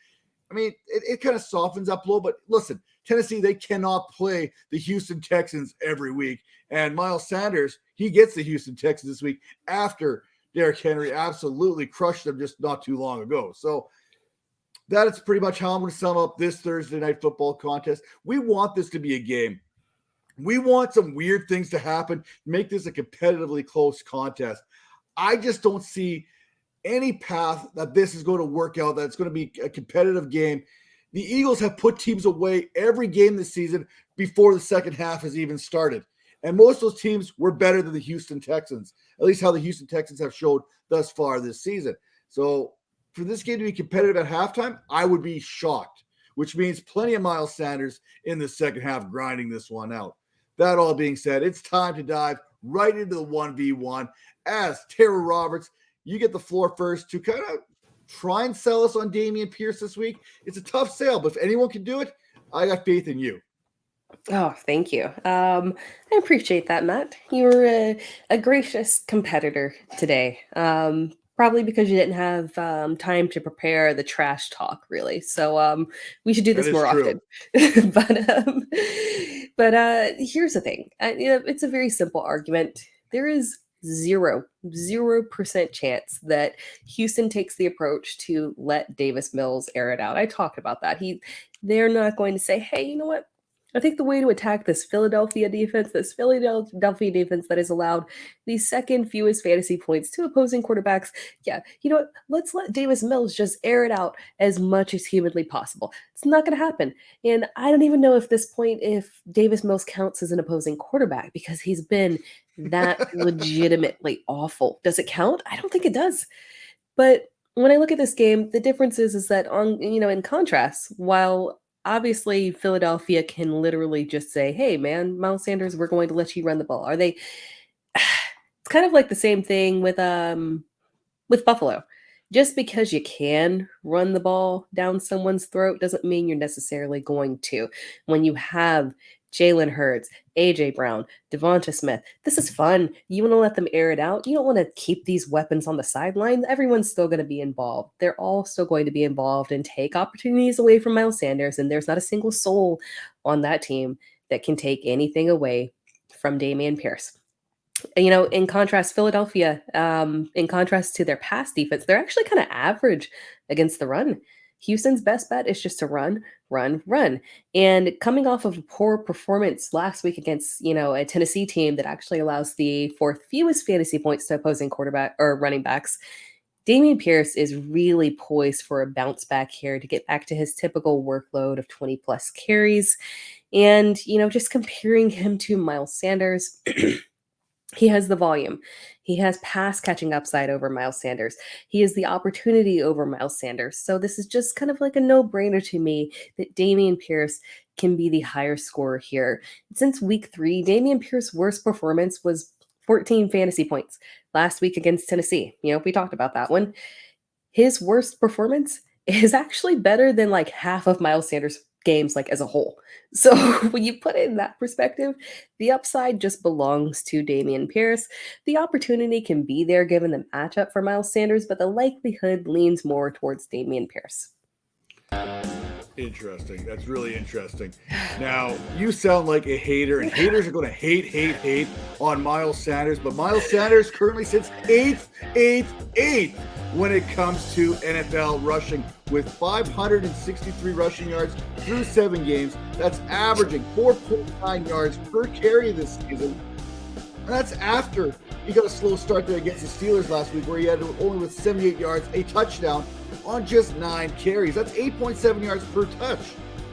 S1: I mean, it kind of softens up a little. But listen, Tennessee, they cannot play the Houston Texans every week. And Miles Sanders, he gets the Houston Texans this week after Derrick Henry absolutely crushed them just not too long ago. So that is pretty much how I'm going to sum up this Thursday night football contest. We want this to be a game. We want some weird things to happen, make this a competitively close contest. I just don't see any path that this is going to work out, that it's going to be a competitive game. The Eagles have put teams away every game this season before the second half has even started. And most of those teams were better than the Houston Texans, at least how the Houston Texans have showed thus far this season. So for this game to be competitive at halftime, I would be shocked, which means plenty of Miles Sanders in the second half grinding this one out. That all being said, it's time to dive right into the 1v1. As Tara Roberts, you get the floor first to kind of try and sell us on Dameon Pierce this week. It's a tough sale, but if anyone can do it, I got faith in you.
S5: Oh, thank you. I appreciate that, Matt. You were a gracious competitor today. Probably because you didn't have time to prepare the trash talk, really. So we should do this more often. but here's the thing. It's a very simple argument. There is 0% chance that Houston takes the approach to let Davis Mills air it out. I talked about that. They're not going to say, hey, you know what? I think the way to attack this Philadelphia defense that has allowed the second fewest fantasy points to opposing quarterbacks, yeah, you know what? Let's let Davis Mills just air it out as much as humanly possible. It's not going to happen. And I don't even know at this point if Davis Mills counts as an opposing quarterback because he's been that legitimately awful. Does it count? I don't think it does. But when I look at this game, the difference is that in contrast, while obviously Philadelphia can literally just say, "Hey, man, Miles Sanders, we're going to let you run the ball." Are they? It's kind of like the same thing with Buffalo. Just because you can run the ball down someone's throat doesn't mean you're necessarily going to. When you have Jalen Hurts, AJ Brown, Devonta Smith, this is fun. You want to let them air it out. You don't want to keep these weapons on the sideline. Everyone's still going to be involved. They're all still going to be involved and take opportunities away from Miles Sanders. And there's not a single soul on that team that can take anything away from Dameon Pierce. In contrast, Philadelphia, in contrast to their pass defense, they're actually kind of average against the run. Houston's best bet is just to run. And coming off of a poor performance last week against, a Tennessee team that actually allows the fourth fewest fantasy points to opposing quarterback or running backs, Dameon Pierce is really poised for a bounce back here to get back to his typical workload of 20 plus carries. And, just comparing him to Miles Sanders, he has the volume. He has pass catching upside over Miles Sanders. He has the opportunity over Miles Sanders. So this is just kind of like a no-brainer to me that Dameon Pierce can be the higher scorer here. Since week 3, Dameon Pierce's worst performance was 14 fantasy points last week against Tennessee. We talked about that one. His worst performance is actually better than like half of Miles Sanders' games as a whole. So when you put it in that perspective, the upside just belongs to Dameon Pierce. The opportunity can be there given the matchup for Miles Sanders, but the likelihood leans more towards Dameon Pierce.
S1: Interesting. That's really interesting. Now, you sound like a hater, and haters are going to hate on Miles Sanders, but Miles Sanders currently sits 8th when it comes to NFL rushing with 563 rushing yards through 7 games. That's averaging 4.9 yards per carry this season. And that's after he got a slow start there against the Steelers last week where he had only with 78 yards, a touchdown on just 9 carries. That's 8.7 yards per touch.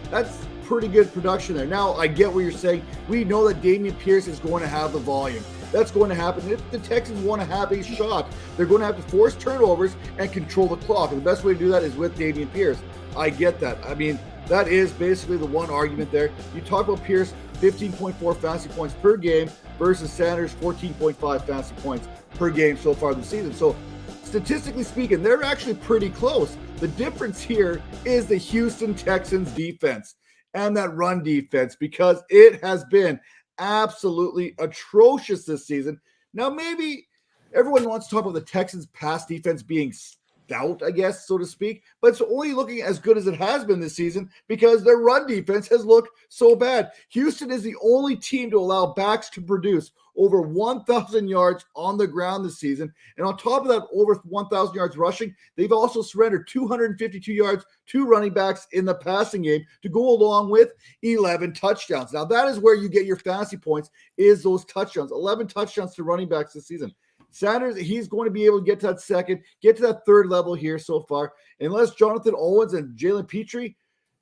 S1: That's pretty good production there. Now, I get what you're saying. We know that Dameon Pierce is going to have the volume. That's going to happen. If the Texans want to have a shot, they're going to have to force turnovers and control the clock. And the best way to do that is with Dameon Pierce. I get that. I mean, that is basically the one argument there. You talk about Pierce, 15.4 fantasy points per game versus Sanders, 14.5 fantasy points per game so far this season. So statistically speaking, they're actually pretty close. The difference here is the Houston Texans defense and that run defense, because it has been absolutely atrocious this season. Now, maybe everyone wants to talk about the Texans pass defense being stout, I guess, so to speak, but it's only looking as good as it has been this season because their run defense has looked so bad. Houston is the only team to allow backs to produce over 1,000 yards on the ground this season. And on top of that, over 1,000 yards rushing, they've also surrendered 252 yards to running backs in the passing game to go along with 11 touchdowns. Now, that is where you get your fantasy points, is those touchdowns. 11 touchdowns to running backs this season. Sanders, he's going to be able to get to that second, get to that third level here so far. Unless Jonathan Owens and Jalen Petrie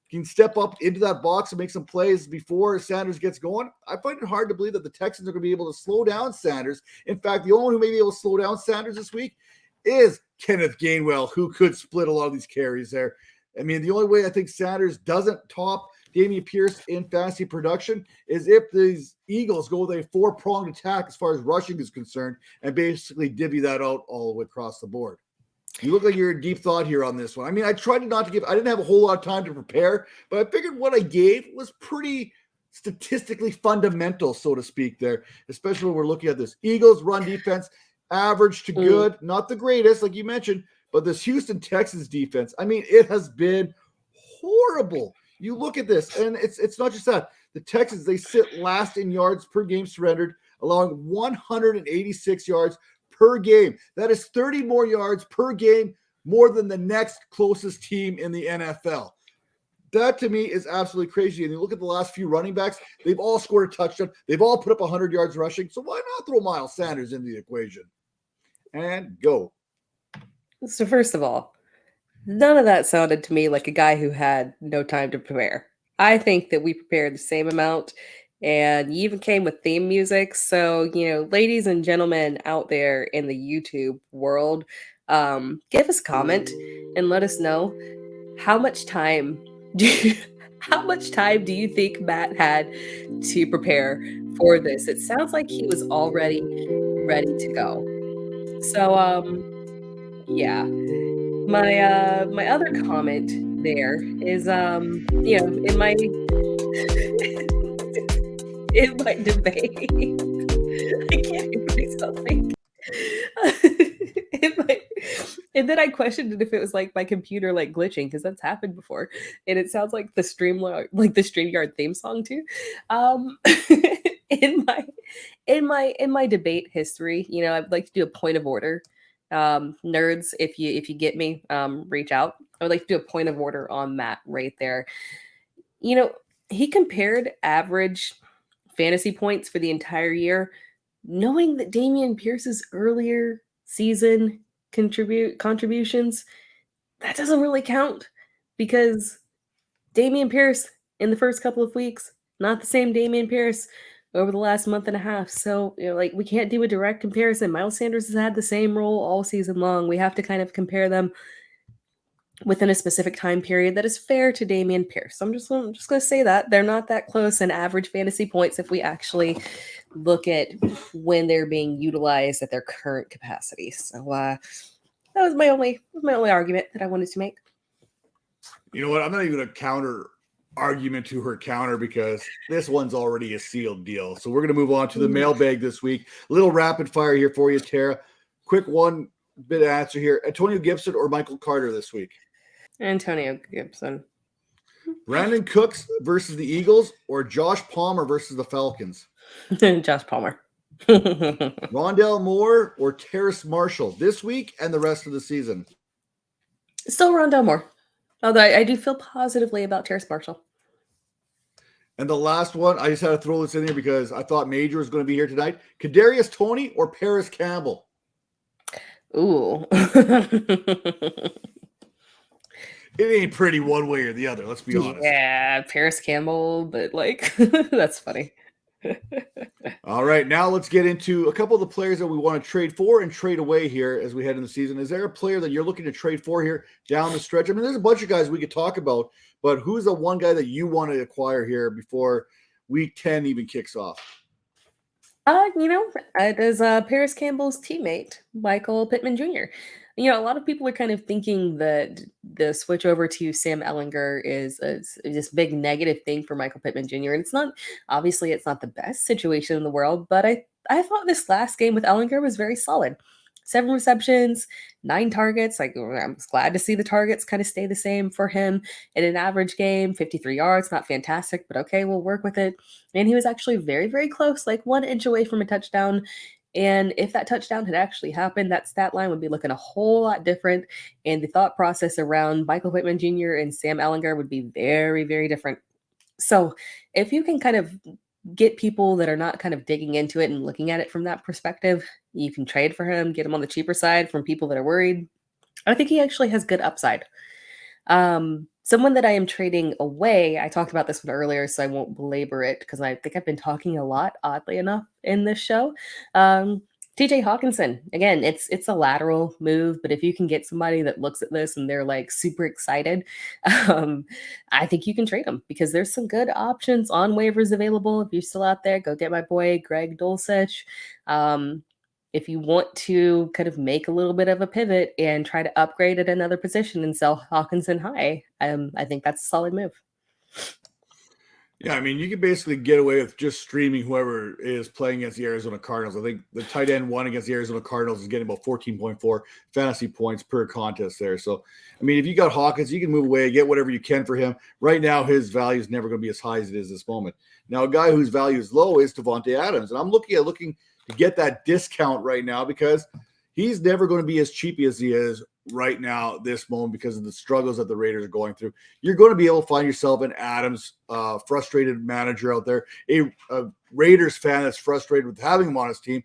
S1: can step up into that box and make some plays before Sanders gets going, I find it hard to believe that the Texans are going to be able to slow down Sanders. In fact, the only one who may be able to slow down Sanders this week is Kenneth Gainwell, who could split a lot of these carries there. I mean, the only way I think Sanders doesn't top Dameon Pierce in fantasy production is if these Eagles go with a 4-pronged attack as far as rushing is concerned and basically divvy that out all the way across the board. You look like you're in deep thought here on this one. I mean, I tried not to I didn't have a whole lot of time to prepare, but I figured what I gave was pretty statistically fundamental, so to speak, there, especially when we're looking at this. Eagles run defense, average to good, not the greatest, like you mentioned, but this Houston Texans defense, I mean, it has been horrible. You look at this, and it's not just that. The Texans, they sit last in yards per game surrendered, allowing 186 yards per game. That is 30 more yards per game, more than the next closest team in the NFL. That to me is absolutely crazy. And you look at the last few running backs, they've all scored a touchdown. They've all put up 100 yards rushing. So why not throw Miles Sanders into the equation? And go.
S5: So first of all, none of that sounded to me like a guy who had no time to prepare. I think that we prepared the same amount, and you even came with theme music. So, ladies and gentlemen out there in the YouTube world, give us a comment and let us know how much time how much time do you think Matt had to prepare for this? It sounds like he was already ready to go. So, yeah. My other comment there is in my in my debate. I can't even say something. And then I questioned it if it was like my computer like glitching, because that's happened before, and it sounds like the StreamYard theme song too. In my debate history, I'd like to do a point of order. Nerds, if you get me, reach out. I would like to do a point of order on Matt right there. He compared average fantasy points for the entire year, knowing that Dameon Pierce's earlier season contributions, that doesn't really count, because Dameon Pierce in the first couple of weeks, not the same Dameon Pierce over the last month and a half. So, we can't do a direct comparison. Miles Sanders has had the same role all season long. We have to kind of compare them within a specific time period that is fair to Dameon Pierce. So I'm just going to say that they're not that close in average fantasy points if we actually look at when they're being utilized at their current capacity. So that was my only argument that I wanted to make.
S1: You know what? I'm not even going to counter argument to her counter, because this one's already a sealed deal. So we're going to move on to the mailbag this week. A little rapid fire here for you, Tara. Quick one bit answer here. Antonio Gibson or Michael Carter this week?
S5: Antonio Gibson.
S1: Brandon Cooks versus the Eagles or Josh Palmer versus the Falcons?
S5: Josh Palmer.
S1: Rondale Moore or Terrace Marshall this week and the rest of the season?
S5: Still Rondale Moore. Although I do feel positively about Terrace Marshall.
S1: And the last one, I just had to throw this in here because I thought Major was going to be here tonight. Kadarius Toney or Paris Campbell?
S5: Ooh.
S1: It ain't pretty one way or the other, let's be honest.
S5: Yeah, Paris Campbell, but that's funny.
S1: All right, now let's get into a couple of the players that we want to trade for and trade away here as we head into the season. Is there a player that you're looking to trade for here down the stretch? I mean, there's a bunch of guys we could talk about, but who's the one guy that you want to acquire here before week 10 even kicks off?
S5: It is Paris Campbell's teammate, Michael Pittman Jr. A lot of people are kind of thinking that the switch over to Sam Ehlinger is this big negative thing for Michael Pittman Jr. And it's not the best situation in the world, but I thought this last game with Ehlinger was very solid. 7 receptions, 9 targets. I'm glad to see the targets kind of stay the same for him in an average game. 53 yards, not fantastic, but okay, we'll work with it. And he was actually very, very close, 1 inch away from a touchdown. And if that touchdown had actually happened, that stat line would be looking a whole lot different. And the thought process around Michael Pittman Jr. and Sam Ehlinger would be very, very different. So if you can kind of get people that are not kind of digging into it and looking at it from that perspective, you can trade for him, get him on the cheaper side from people that are worried. I think he actually has good upside. Someone that I am trading away, I talked about this one earlier, so I won't belabor it because I think I've been talking a lot, oddly enough, in this show. TJ Hawkinson, again, it's a lateral move, but if you can get somebody that looks at this and they're super excited, I think you can trade them because there's some good options on waivers available. If you're still out there, go get my boy Greg Dulcich. If you want to kind of make a little bit of a pivot and try to upgrade at another position and sell Hawkinson high, I think that's a solid move.
S1: Yeah, I mean, you can basically get away with just streaming whoever is playing against the Arizona Cardinals. I think the tight end one against the Arizona Cardinals is getting about 14.4 fantasy points per contest there. So, I mean, if you got Hawkins, you can move away, get whatever you can for him. Right now, his value is never going to be as high as it is this moment. Now, a guy whose value is low is Devontae Adams. And I'm looking to get that discount right now because he's never going to be as cheap as he is right now, this moment, because of the struggles that the Raiders are going through. You're going to be able to find yourself an Adams frustrated manager out there, a Raiders fan that's frustrated with having him on his team.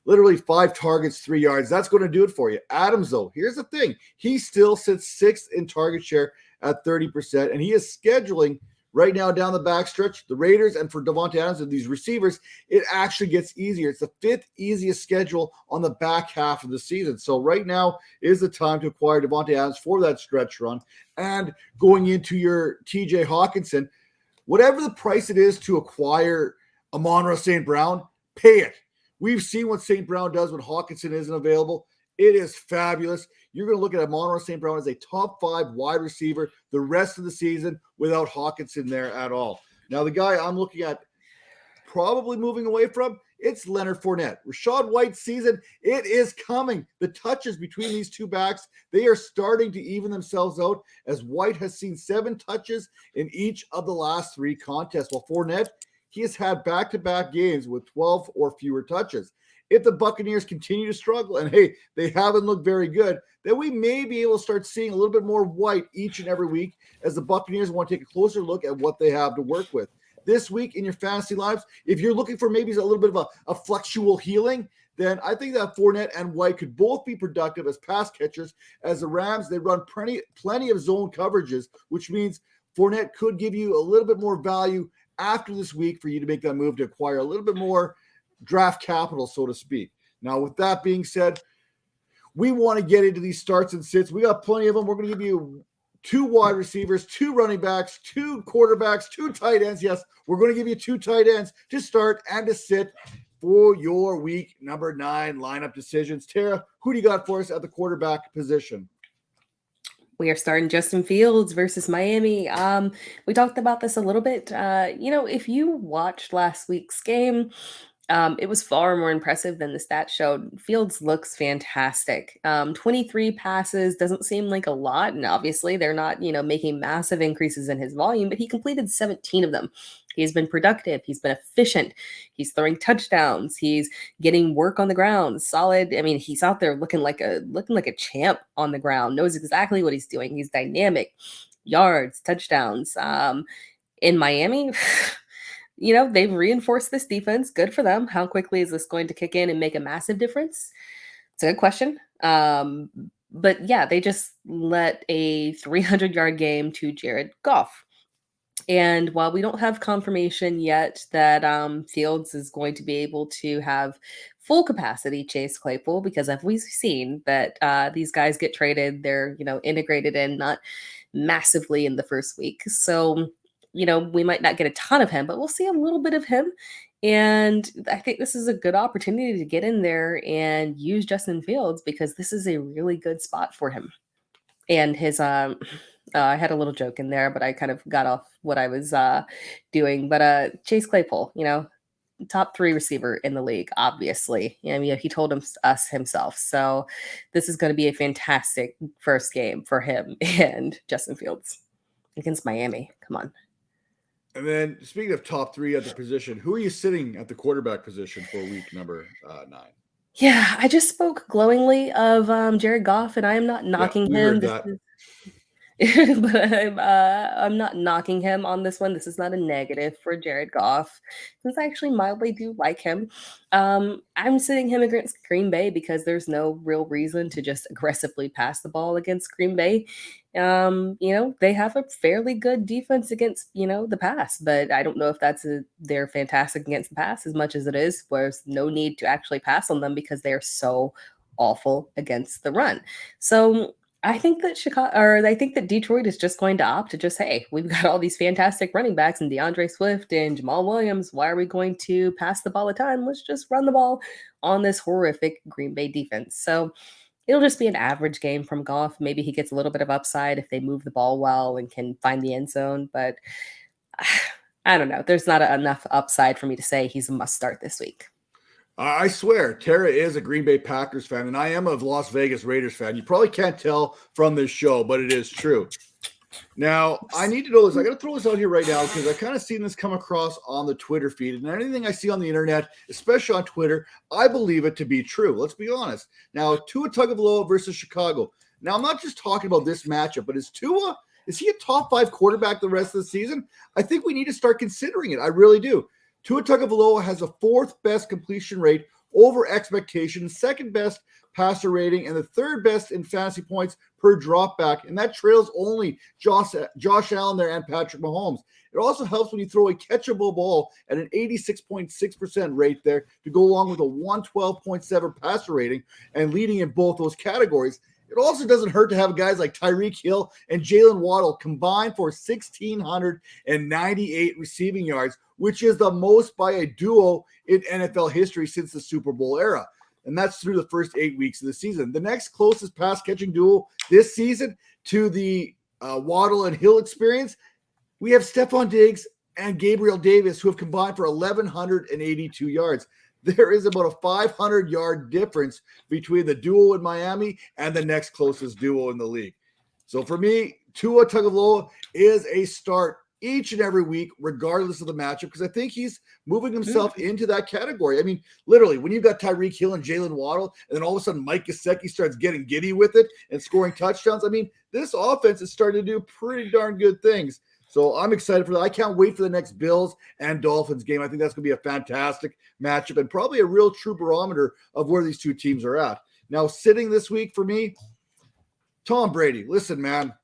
S1: Literally 5 targets, 3 yards. That's going to do it for you. Adams, though, here's the thing. He still sits 6th in target share at 30%, and he is scheduling right now down the backstretch, the Raiders, and for Devontae Adams and these receivers, it actually gets easier. It's the 5th easiest schedule on the back half of the season. So right now is the time to acquire Devontae Adams for that stretch run. And going into your TJ Hawkinson, whatever the price it is to acquire Amon-Ra St. Brown, pay it. We've seen what St. Brown does when Hawkinson isn't available. It is fabulous. You're going to look at Amon-Ra St. Brown as a top 5 wide receiver the rest of the season without Hawkinson there at all. Now, the guy I'm looking at probably moving away from, it's Leonard Fournette. Rachaad White's season, it is coming. The touches between these two backs, they are starting to even themselves out as White has seen 7 touches in each of the last 3 contests, while Fournette, he has had back-to-back games with 12 or fewer touches. If the Buccaneers continue to struggle, and hey, they haven't looked very good, then we may be able to start seeing a little bit more White each and every week as the Buccaneers want to take a closer look at what they have to work with. This week in your fantasy lives, if you're looking for maybe a little bit of a fluctual healing, then I think that Fournette and White could both be productive as pass catchers. As the Rams, they run plenty of zone coverages, which means Fournette could give you a little bit more value after this week for you to make that move to acquire a little bit more draft capital, so to speak. Now, with that being said, we want to get into these starts and sits. We got plenty of them. We're going to give you 2 wide receivers, 2 running backs, 2 quarterbacks, 2 tight ends. Yes, we're going to give you 2 tight ends to start and to sit for your week number 9 lineup decisions. Tara, who do you got for us at the quarterback position?
S5: We are starting Justin Fields versus Miami. We talked about this a little bit. If you watched last week's game, it was far more impressive than the stats showed. Fields looks fantastic. 23 passes doesn't seem like a lot, and obviously they're not, making massive increases in his volume, but he completed 17 of them. He's been productive. He's been efficient. He's throwing touchdowns. He's getting work on the ground. Solid. I mean, he's out there looking like a champ on the ground. Knows exactly what he's doing. He's dynamic. Yards, touchdowns. In Miami, they've reinforced this defense. Good for them. How quickly is this going to kick in and make a massive difference? It's a good question. But yeah, they just let a 300-yard game to Jared Goff. And while we don't have confirmation yet that Fields is going to be able to have full capacity Chase Claypool, because as we've seen that these guys get traded, they're integrated in not massively in the first week. So we might not get a ton of him, but we'll see a little bit of him. And I think this is a good opportunity to get in there and use Justin Fields because this is a really good spot for him. And his I had a little joke in there, but I kind of got off what I was doing. But Chase Claypool, top 3 receiver in the league, obviously. I mean, he told us himself. So this is going to be a fantastic first game for him and Justin Fields against Miami. Come on.
S1: And then speaking of top 3 at the position, who are you sitting at the quarterback position for week number 9?
S5: Yeah, I just spoke glowingly of Jared Goff, and I am not knocking him. But I'm not knocking him on this one. This is not a negative for Jared Goff, since I actually mildly do like him. I'm sitting him against Green Bay because there's no real reason to just aggressively pass the ball against Green Bay. They have a fairly good defense against, the pass, but I don't know if they're fantastic against the pass as much as it is where there's no need to actually pass on them because they're so awful against the run. So I think that Detroit is just going to opt to just, hey, we've got all these fantastic running backs and DeAndre Swift and Jamal Williams. Why are we going to pass the ball a ton? Let's just run the ball on this horrific Green Bay defense. So it'll just be an average game from Goff. Maybe he gets a little bit of upside if they move the ball well and can find the end zone. But I don't know. There's not enough upside for me to say he's a must start this week.
S1: I swear, Tara is a Green Bay Packers fan, and I am a Las Vegas Raiders fan. You probably can't tell from this show, but it is true. Now, I need to know this. I got to throw this out here right now because I kind of seen this come across on the Twitter feed. And anything I see on the internet, especially on Twitter, I believe it to be true. Let's be honest. Now, Tua Tagovailoa versus Chicago. Now, I'm not just talking about this matchup, but is he a top 5 quarterback the rest of the season? I think we need to start considering it. I really do. Tua Tagovailoa has the 4th best completion rate over expectation, 2nd best passer rating, and the 3rd best in fantasy points per dropback, and that trails only Josh Allen there and Patrick Mahomes. It also helps when you throw a catchable ball at an 86.6% rate there to go along with a 112.7 passer rating and leading in both those categories. It also doesn't hurt to have guys like Tyreek Hill and Jalen Waddle combined for 1,698 receiving yards, which is the most by a duo in NFL history since the Super Bowl era. And that's through the first 8 weeks of the season. The next closest pass-catching duo this season to the Waddle and Hill experience, we have Stephon Diggs and Gabriel Davis, who have combined for 1,182 yards. There is about a 500-yard difference between the duo in Miami and the next closest duo in the league. So for me, Tua Tagovailoa is a start each and every week, regardless of the matchup, because I think he's moving himself into that category. I mean, literally, when you've got Tyreek Hill and Jalen Waddle, and then all of a sudden Mike Gesicki starts getting giddy with it and scoring touchdowns, I mean, this offense is starting to do pretty darn good things. So I'm excited for that. I can't wait for the next Bills and Dolphins game. I think that's going to be a fantastic matchup and probably a real true barometer of where these two teams are at. Now, sitting this week for me, Tom Brady. Listen, man.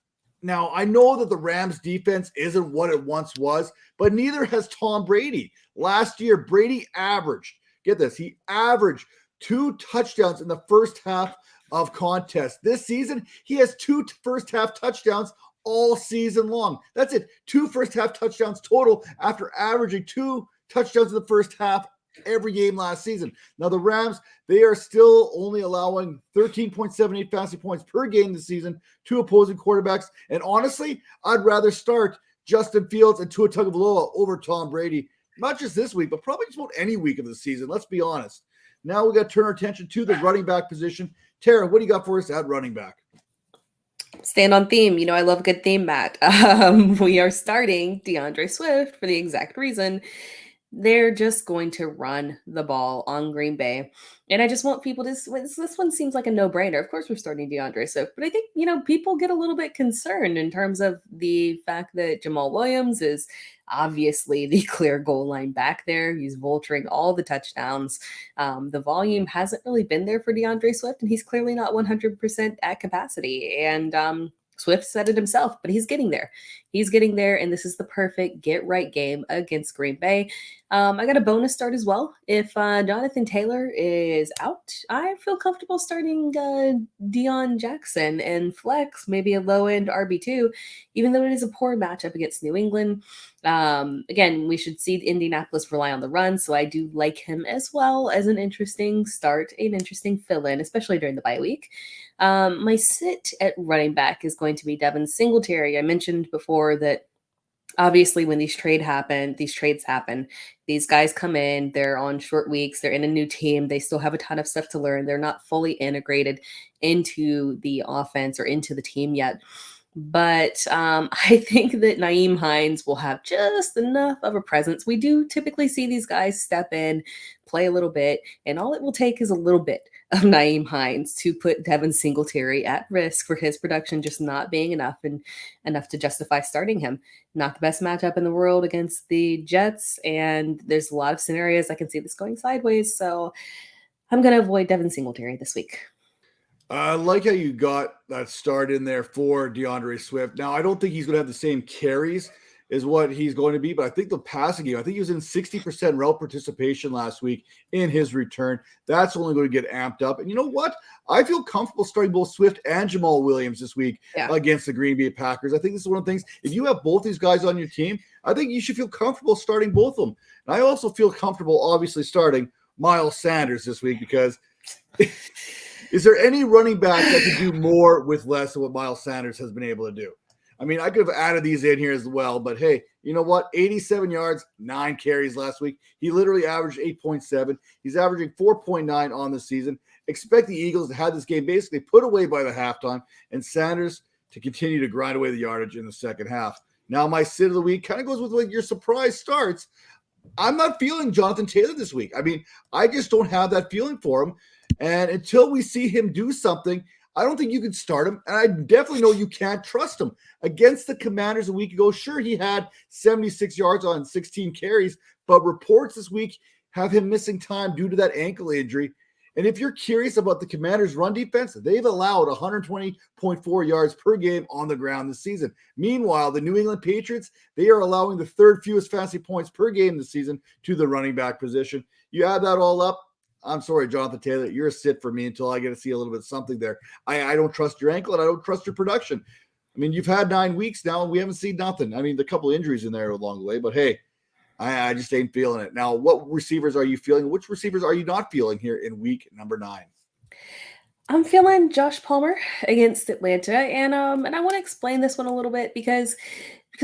S1: Now, I know that the Rams defense isn't what it once was, but neither has Tom Brady. Last year, Brady averaged, get this, he averaged 2 touchdowns in the first half of contest. This season, he has 2 first half touchdowns all season long. That's it. 2 first half touchdowns total after averaging 2 touchdowns in the first half every game last season. Now, the Rams, they are still only allowing 13.78 fantasy points per game this season to opposing quarterbacks. And honestly, I'd rather start Justin Fields and Tua Tagovailoa over Tom Brady, not just this week, but probably just about any week of the season. Let's be honest. Now we got to turn our attention to the running back position. Tara, what do you got for us at running back?
S5: Stand on theme. You know, I love a good theme, Matt. We are starting DeAndre Swift for the exact reason they're just going to run the ball on Green Bay. And I just want people to, this one seems like a no-brainer. Of course, we're starting DeAndre Swift, but I think, you know, people get a little bit concerned in terms of the fact that Jamal Williams is obviously the clear goal line back there. He's vulturing all the touchdowns. The volume hasn't really been there for DeAndre Swift, and he's clearly not 100% at capacity. And Swift said it himself, but he's getting there. He's getting there, and this is the perfect get-right game against Green Bay. I got a bonus start as well. If Jonathan Taylor is out, I feel comfortable starting Deion Jackson and flex, maybe a low-end RB2, even though it is a poor matchup against New England. Again, we should see Indianapolis rely on the run, so I do like him as well as an interesting start, an interesting fill-in, especially during the bye week. My sit at running back is going to be Devin Singletary. I mentioned before that obviously when these trades happen, these guys come in, they're on short weeks, they're in a new team, they still have a ton of stuff to learn. They're not fully integrated into the offense or into the team yet. But I think that Nyheim Hines will have just enough of a presence. We do typically see these guys step in, play a little bit, and all it will take is a little bit of Nyheim Hines to put Devin Singletary at risk for his production just not being enough to justify starting him. Not the best matchup in the world against the Jets, and there's a lot of scenarios I can see this going sideways, so I'm going to avoid Devin Singletary this week.
S1: I like how you got that start in there for DeAndre Swift. Now, I don't think he's going to have the same carries as what he's going to be, but I think the passing game, I think he was in 60% route participation last week in his return. That's only going to get amped up. And you know what? I feel comfortable starting both Swift and Jamal Williams this week against the Green Bay Packers. I think this is one of the things, if you have both these guys on your team, I think you should feel comfortable starting both of them. And I also feel comfortable, obviously, starting Miles Sanders this week because is there any running back that can do more with less than what Miles Sanders has been able to do? I mean, I could have added these in here as well, but hey, you know what? 87 yards, 9 carries last week. He literally averaged 8.7. He's averaging 4.9 on the season. Expect the Eagles to have this game basically put away by the halftime, and Sanders to continue to grind away the yardage in the second half. Now, my sit of the week kind of goes with like your surprise starts. I'm not feeling Jonathan Taylor this week. I mean, I just don't have that feeling for him. And until we see him do something, I don't think you can start him. And I definitely know you can't trust him. Against the Commanders a week ago, sure, he had 76 yards on 16 carries, but reports this week have him missing time due to that ankle injury. And if you're curious about the Commanders' run defense, they've allowed 120.4 yards per game on the ground this season. Meanwhile, the New England Patriots, they are allowing the third fewest fantasy points per game this season to the running back position. You add that all up, I'm sorry, Jonathan Taylor, you're a sit for me until I get to see a little bit of something there. I don't trust your ankle, and I don't trust your production. I mean, you've had 9 weeks now, and we haven't seen nothing. I mean, the couple of injuries in there along the way, but hey, I just ain't feeling it. Now, what receivers are you feeling? Which receivers are you not feeling here in week number 9?
S5: I'm feeling Josh Palmer against Atlanta, and I want to explain this one a little bit because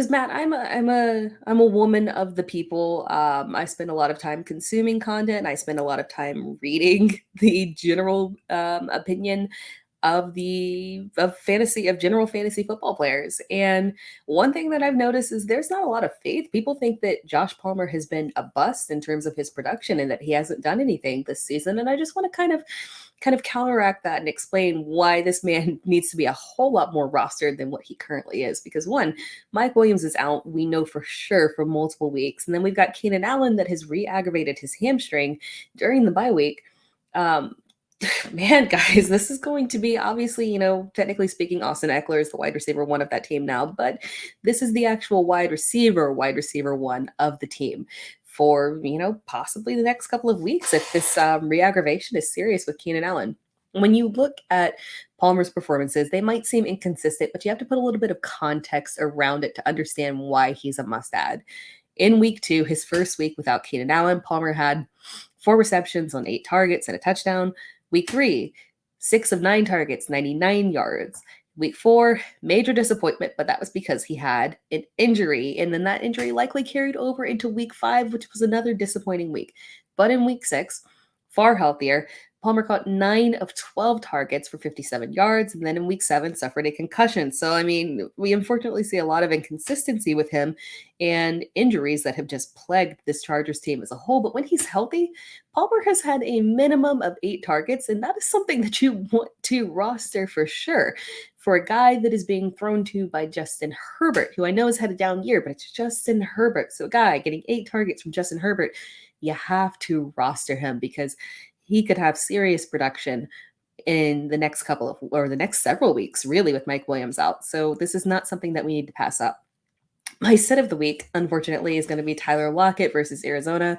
S5: Matt, I'm a woman of the people. I spend a lot of time consuming content. I spend a lot of time reading the general opinion of general fantasy football players. And one thing that I've noticed is there's not a lot of faith. People think that Josh Palmer has been a bust in terms of his production and that he hasn't done anything this season. And I just want to kind of counteract that and explain why this man needs to be a whole lot more rostered than what he currently is. Because one, Mike Williams is out, we know for sure, for multiple weeks. And then we've got Keenan Allen that has re-aggravated his hamstring during the bye week. Man, guys, this is going to be obviously, technically speaking, Austin Eckler is the wide receiver 1 of that team now, but this is the actual wide receiver 1 of the team for, possibly the next couple of weeks if this re-aggravation is serious with Keenan Allen. When you look at Palmer's performances, they might seem inconsistent, but you have to put a little bit of context around it to understand why he's a must-add. In week 2, his first week without Keenan Allen, Palmer had 4 receptions on 8 targets and a touchdown. Week 3, 6 of 9 targets, 99 yards. Week 4, major disappointment, but that was because he had an injury. And then that injury likely carried over into week 5, which was another disappointing week. But in week 6, far healthier, Palmer caught 9 of 12 targets for 57 yards. And then in week 7, suffered a concussion. So, I mean, we unfortunately see a lot of inconsistency with him and injuries that have just plagued this Chargers team as a whole. But when he's healthy, Palmer has had a minimum of 8 targets. And that is something that you want to roster for sure. For a guy that is being thrown to by Justin Herbert, who I know has had a down year, but it's Justin Herbert. So a guy getting 8 targets from Justin Herbert, you have to roster him because he could have serious production in the next the next several weeks, really, with Mike Williams out. So this is not something that we need to pass up. My sit of the week, unfortunately, is going to be Tyler Lockett versus Arizona.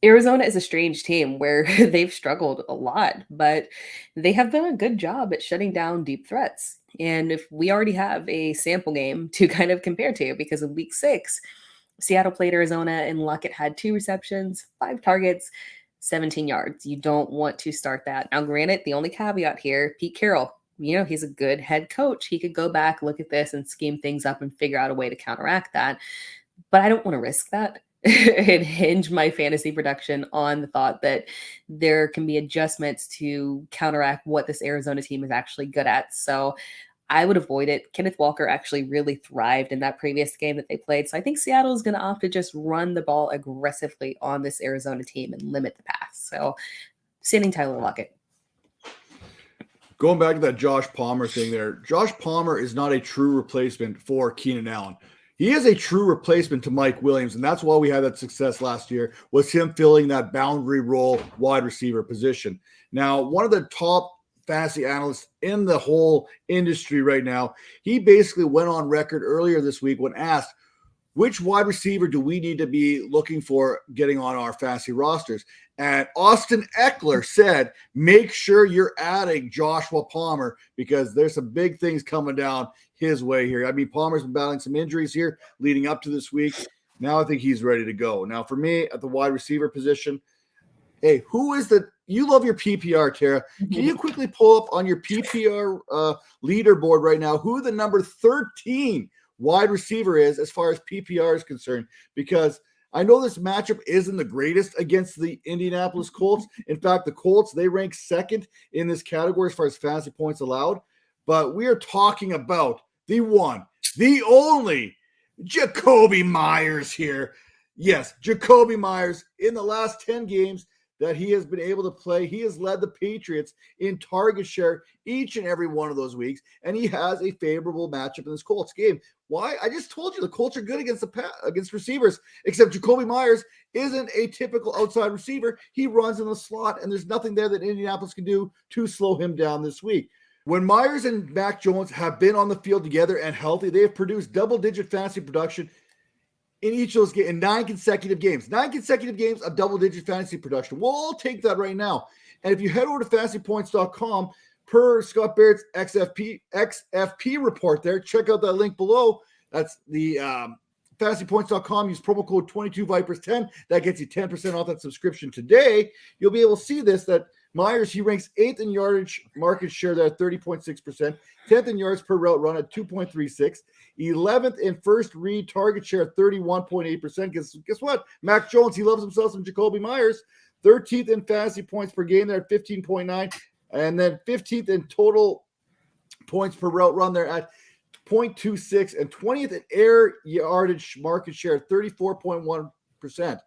S5: Arizona is a strange team where they've struggled a lot, but they have done a good job at shutting down deep threats. And if we already have a sample game to kind of compare to, because in week 6, Seattle played Arizona and Lockett had 2 receptions, 5 targets, 17 yards. You don't want to start that. Now, granted, the only caveat here, Pete Carroll, he's a good head coach. He could go back, look at this, and scheme things up and figure out a way to counteract that. But I don't want to risk that and hinge my fantasy production on the thought that there can be adjustments to counteract what this Arizona team is actually good at. So I would avoid it. Kenneth Walker actually really thrived in that previous game that they played. So I think Seattle is going to opt to just run the ball aggressively on this Arizona team and limit the pass. So sending Tyler Lockett.
S1: Going back to that Josh Palmer thing there, Josh Palmer is not a true replacement for Keenan Allen. He is a true replacement to Mike Williams, and that's why we had that success last year, was him filling that boundary role wide receiver position. Now, one of the top fantasy analyst in the whole industry right now, he basically went on record earlier this week when asked, which wide receiver do we need to be looking for getting on our fantasy rosters? And Austin Eckler said, make sure you're adding Joshua Palmer because there's some big things coming down his way here. I mean, Palmer's been battling some injuries here leading up to this week. Now I think he's ready to go. Now for me at the wide receiver position, Hey, who is you love your PPR, Tara. Can you quickly pull up on your PPR leaderboard right now who the number 13 wide receiver is as far as PPR is concerned? Because I know this matchup isn't the greatest against the Indianapolis Colts. In fact, the Colts, they rank second in this category as far as fantasy points allowed. But we are talking about the one, the only Jacoby Myers here. Yes, Jacoby Myers in the last 10 games that he has been able to play. He has led the Patriots in target share each and every one of those weeks, and he has a favorable matchup in this Colts game. Why? I just told you the Colts are good against receivers, except Jacoby Myers isn't a typical outside receiver. He runs in the slot, and there's nothing there that Indianapolis can do to slow him down this week. When Myers and Mac Jones have been on the field together and healthy, they have produced double-digit fantasy production in each of those games, in 9 consecutive games. 9 consecutive games of double-digit fantasy production. We'll all take that right now. And if you head over to fantasypoints.com, per Scott Barrett's XFP report there, check out that link below. That's the fantasypoints.com. Use promo code 22Vipers10. That gets you 10% off that subscription today. You'll be able to see this, that Myers, he ranks 8th in yardage market share there at 30.6%, 10th in yards per route run at 2.36, 11th in first read target share at 31.8%. Guess what? Mac Jones, he loves himself some Jacoby Myers. 13th in fantasy points per game there at 15.9, and then 15th in total points per route run there at 0.26, and 20th in air yardage market share at 34.1%.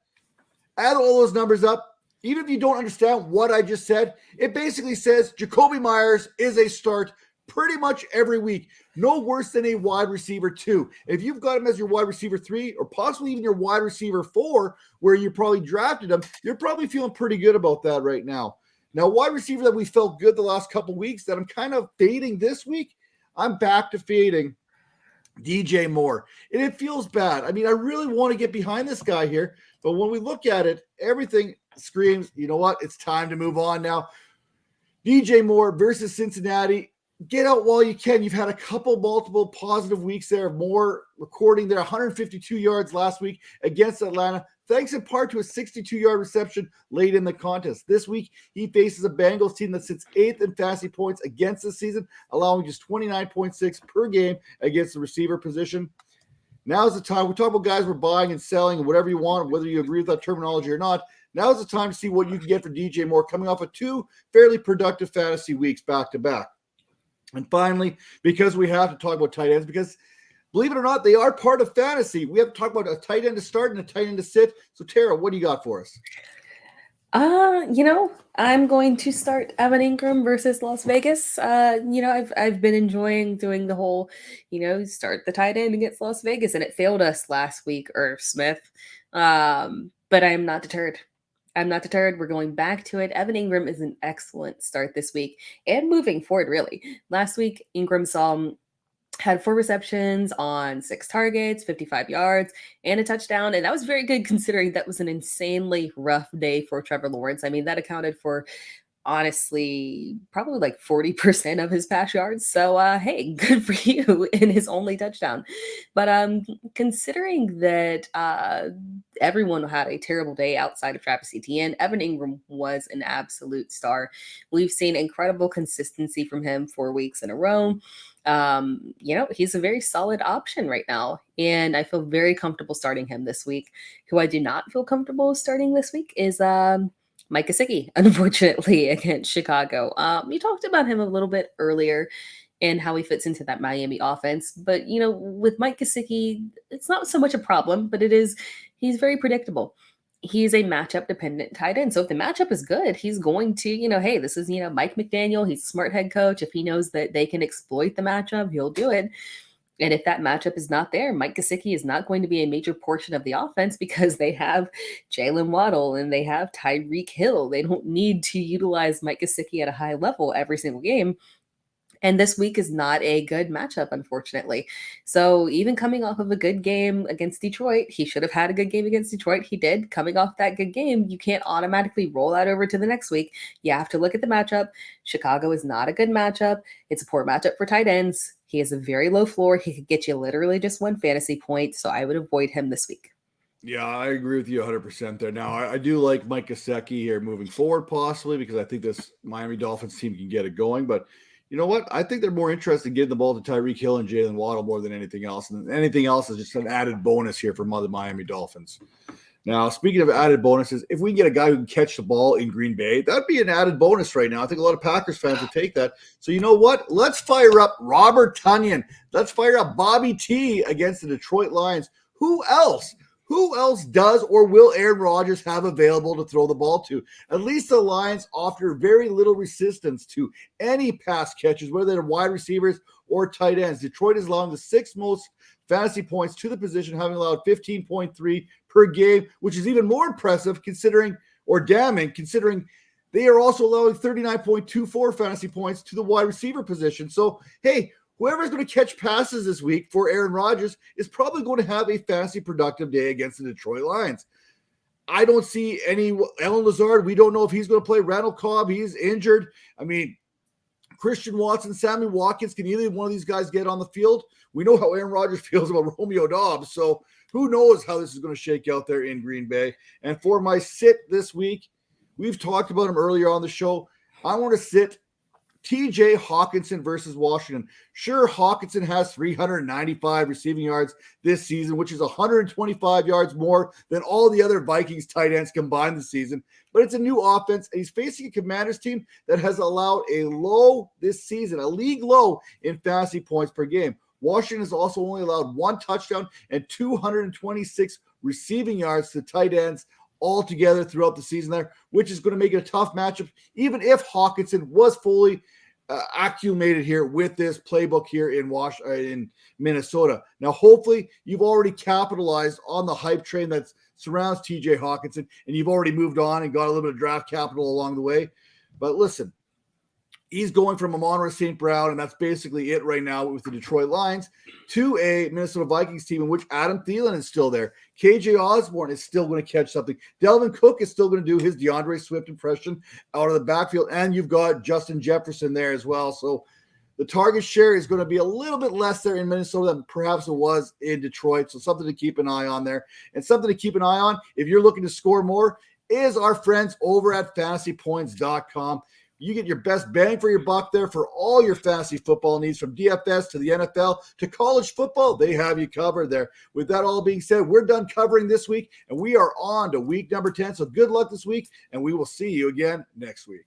S1: Add all those numbers up. Even if you don't understand what I just said, it basically says Jacoby Myers is a start pretty much every week. No worse than a wide receiver 2. If you've got him as your wide receiver 3, or possibly even your wide receiver 4, where you probably drafted him, you're probably feeling pretty good about that right now. Now, wide receiver that we felt good the last couple weeks that I'm kind of fading this week, I'm back to fading DJ Moore. And it feels bad. I mean, I really want to get behind this guy here, but when we look at it, everything screams, you know what? It's time to move on now. DJ Moore versus Cincinnati. Get out while you can. You've had a multiple positive weeks there. Moore recording their 152 yards last week against Atlanta, thanks in part to a 62-yard reception late in the contest. This week, he faces a Bengals team that sits 8th in fantasy points against this season, allowing just 29.6 per game against the receiver position. Now's the time. We talk about guys we're buying and selling and whatever you want, whether you agree with that terminology or not. Now's the time to see what you can get for DJ Moore coming off of 2 fairly productive fantasy weeks back-to-back. And finally, because we have to talk about tight ends, because believe it or not, they are part of fantasy. We have to talk about a tight end to start and a tight end to sit. So, Tara, what do you got for us?
S5: I'm going to start Evan Ingram versus Las Vegas. I've been enjoying doing the whole, start the tight end against Las Vegas, and it failed us last week, Irv Smith. But I am not deterred. We're going back to it. Evan Ingram is an excellent start this week and moving forward, really. Last week, Ingram had 4 receptions on 6 targets, 55 yards, and a touchdown. And that was very good considering that was an insanely rough day for Trevor Lawrence. I mean, that accounted for, honestly, probably like 40% of his pass yards. So, hey, good for you in his only touchdown. But considering that everyone had a terrible day outside of Travis Etienne, Evan Ingram was an absolute star. We've seen incredible consistency from him 4 weeks in a row. He's a very solid option right now, and I feel very comfortable starting him this week. Who I do not feel comfortable starting this week is Mike Gesicki, unfortunately, against Chicago. You talked about him a little bit earlier and how he fits into that Miami offense. But, with Mike Gesicki, it's not so much a problem, but he's very predictable. He's a matchup dependent tight end. So if the matchup is good, he's going to, hey, this is, Mike McDaniel. He's a smart head coach. If he knows that they can exploit the matchup, he'll do it. And if that matchup is not there, Mike Gesicki is not going to be a major portion of the offense because they have Jalen Waddle and they have Tyreek Hill. They don't need to utilize Mike Gesicki at a high level every single game. And this week is not a good matchup, unfortunately. So even coming off of a good game against Detroit, he should have had a good game against Detroit. He did. Coming off that good game, you can't automatically roll that over to the next week. You have to look at the matchup. Chicago is not a good matchup. It's a poor matchup for tight ends. He has a very low floor. He could get you literally just 1 fantasy point. So I would avoid him this week.
S1: Yeah, I agree with you 100% there. Now, I do like Mike Gesicki here moving forward, possibly, because I think this Miami Dolphins team can get it going. But you know what? I think they're more interested in getting the ball to Tyreek Hill and Jalen Waddle more than anything else. And anything else is just an added bonus here for the Miami Dolphins. Now, speaking of added bonuses, if we can get a guy who can catch the ball in Green Bay, that'd be an added bonus right now. I think a lot of Packers fans would take that. So you know what? Let's fire up Robert Tonyan. Let's fire up Bobby T against the Detroit Lions. Who else? Who else does or will Aaron Rodgers have available to throw the ball to? At least the Lions offer very little resistance to any pass catches, whether they're wide receivers or tight ends. Detroit is allowing the sixth most fantasy points to the position, having allowed 15.3 per game, which is even more impressive considering they are also allowing 39.24 fantasy points to the wide receiver position. So, hey, whoever's going to catch passes this week for Aaron Rodgers is probably going to have a fantasy productive day against the Detroit Lions. I don't see any Alan Lazard. We don't know if he's going to play. Randall Cobb, he's injured. I mean, Christian Watson, Sammy Watkins, can either one of these guys get on the field? We know how Aaron Rodgers feels about Romeo Doubs, so who knows how this is going to shake out there in Green Bay. And for my sit this week, we've talked about him earlier on the show. I want to sit TJ Hawkinson versus Washington. Sure, Hawkinson has 395 receiving yards this season, which is 125 yards more than all the other Vikings tight ends combined this season. But it's a new offense, and he's facing a Commanders team that has allowed a low this season, a league low in fantasy points per game. Washington has also only allowed one touchdown and 226 receiving yards to tight ends altogether throughout the season there, which is going to make it a tough matchup, even if Hawkinson was fully acclimated here with this playbook here in Minnesota. Now, hopefully, you've already capitalized on the hype train that surrounds TJ Hawkinson, and you've already moved on and got a little bit of draft capital along the way. But listen, he's going from Amon-Ra St. Brown, and that's basically it right now with the Detroit Lions, to a Minnesota Vikings team in which Adam Thielen is still there. KJ Osborne is still going to catch something. Delvin Cook is still going to do his DeAndre Swift impression out of the backfield, and you've got Justin Jefferson there as well. So the target share is going to be a little bit less there in Minnesota than perhaps it was in Detroit. So something to keep an eye on there. And something to keep an eye on if you're looking to score more is our friends over at fantasypoints.com. You get your best bang for your buck there for all your fantasy football needs, from DFS to the NFL to college football. They have you covered there. With that all being said, we're done covering this week, and we are on to week number 10. So good luck this week, and we will see you again next week.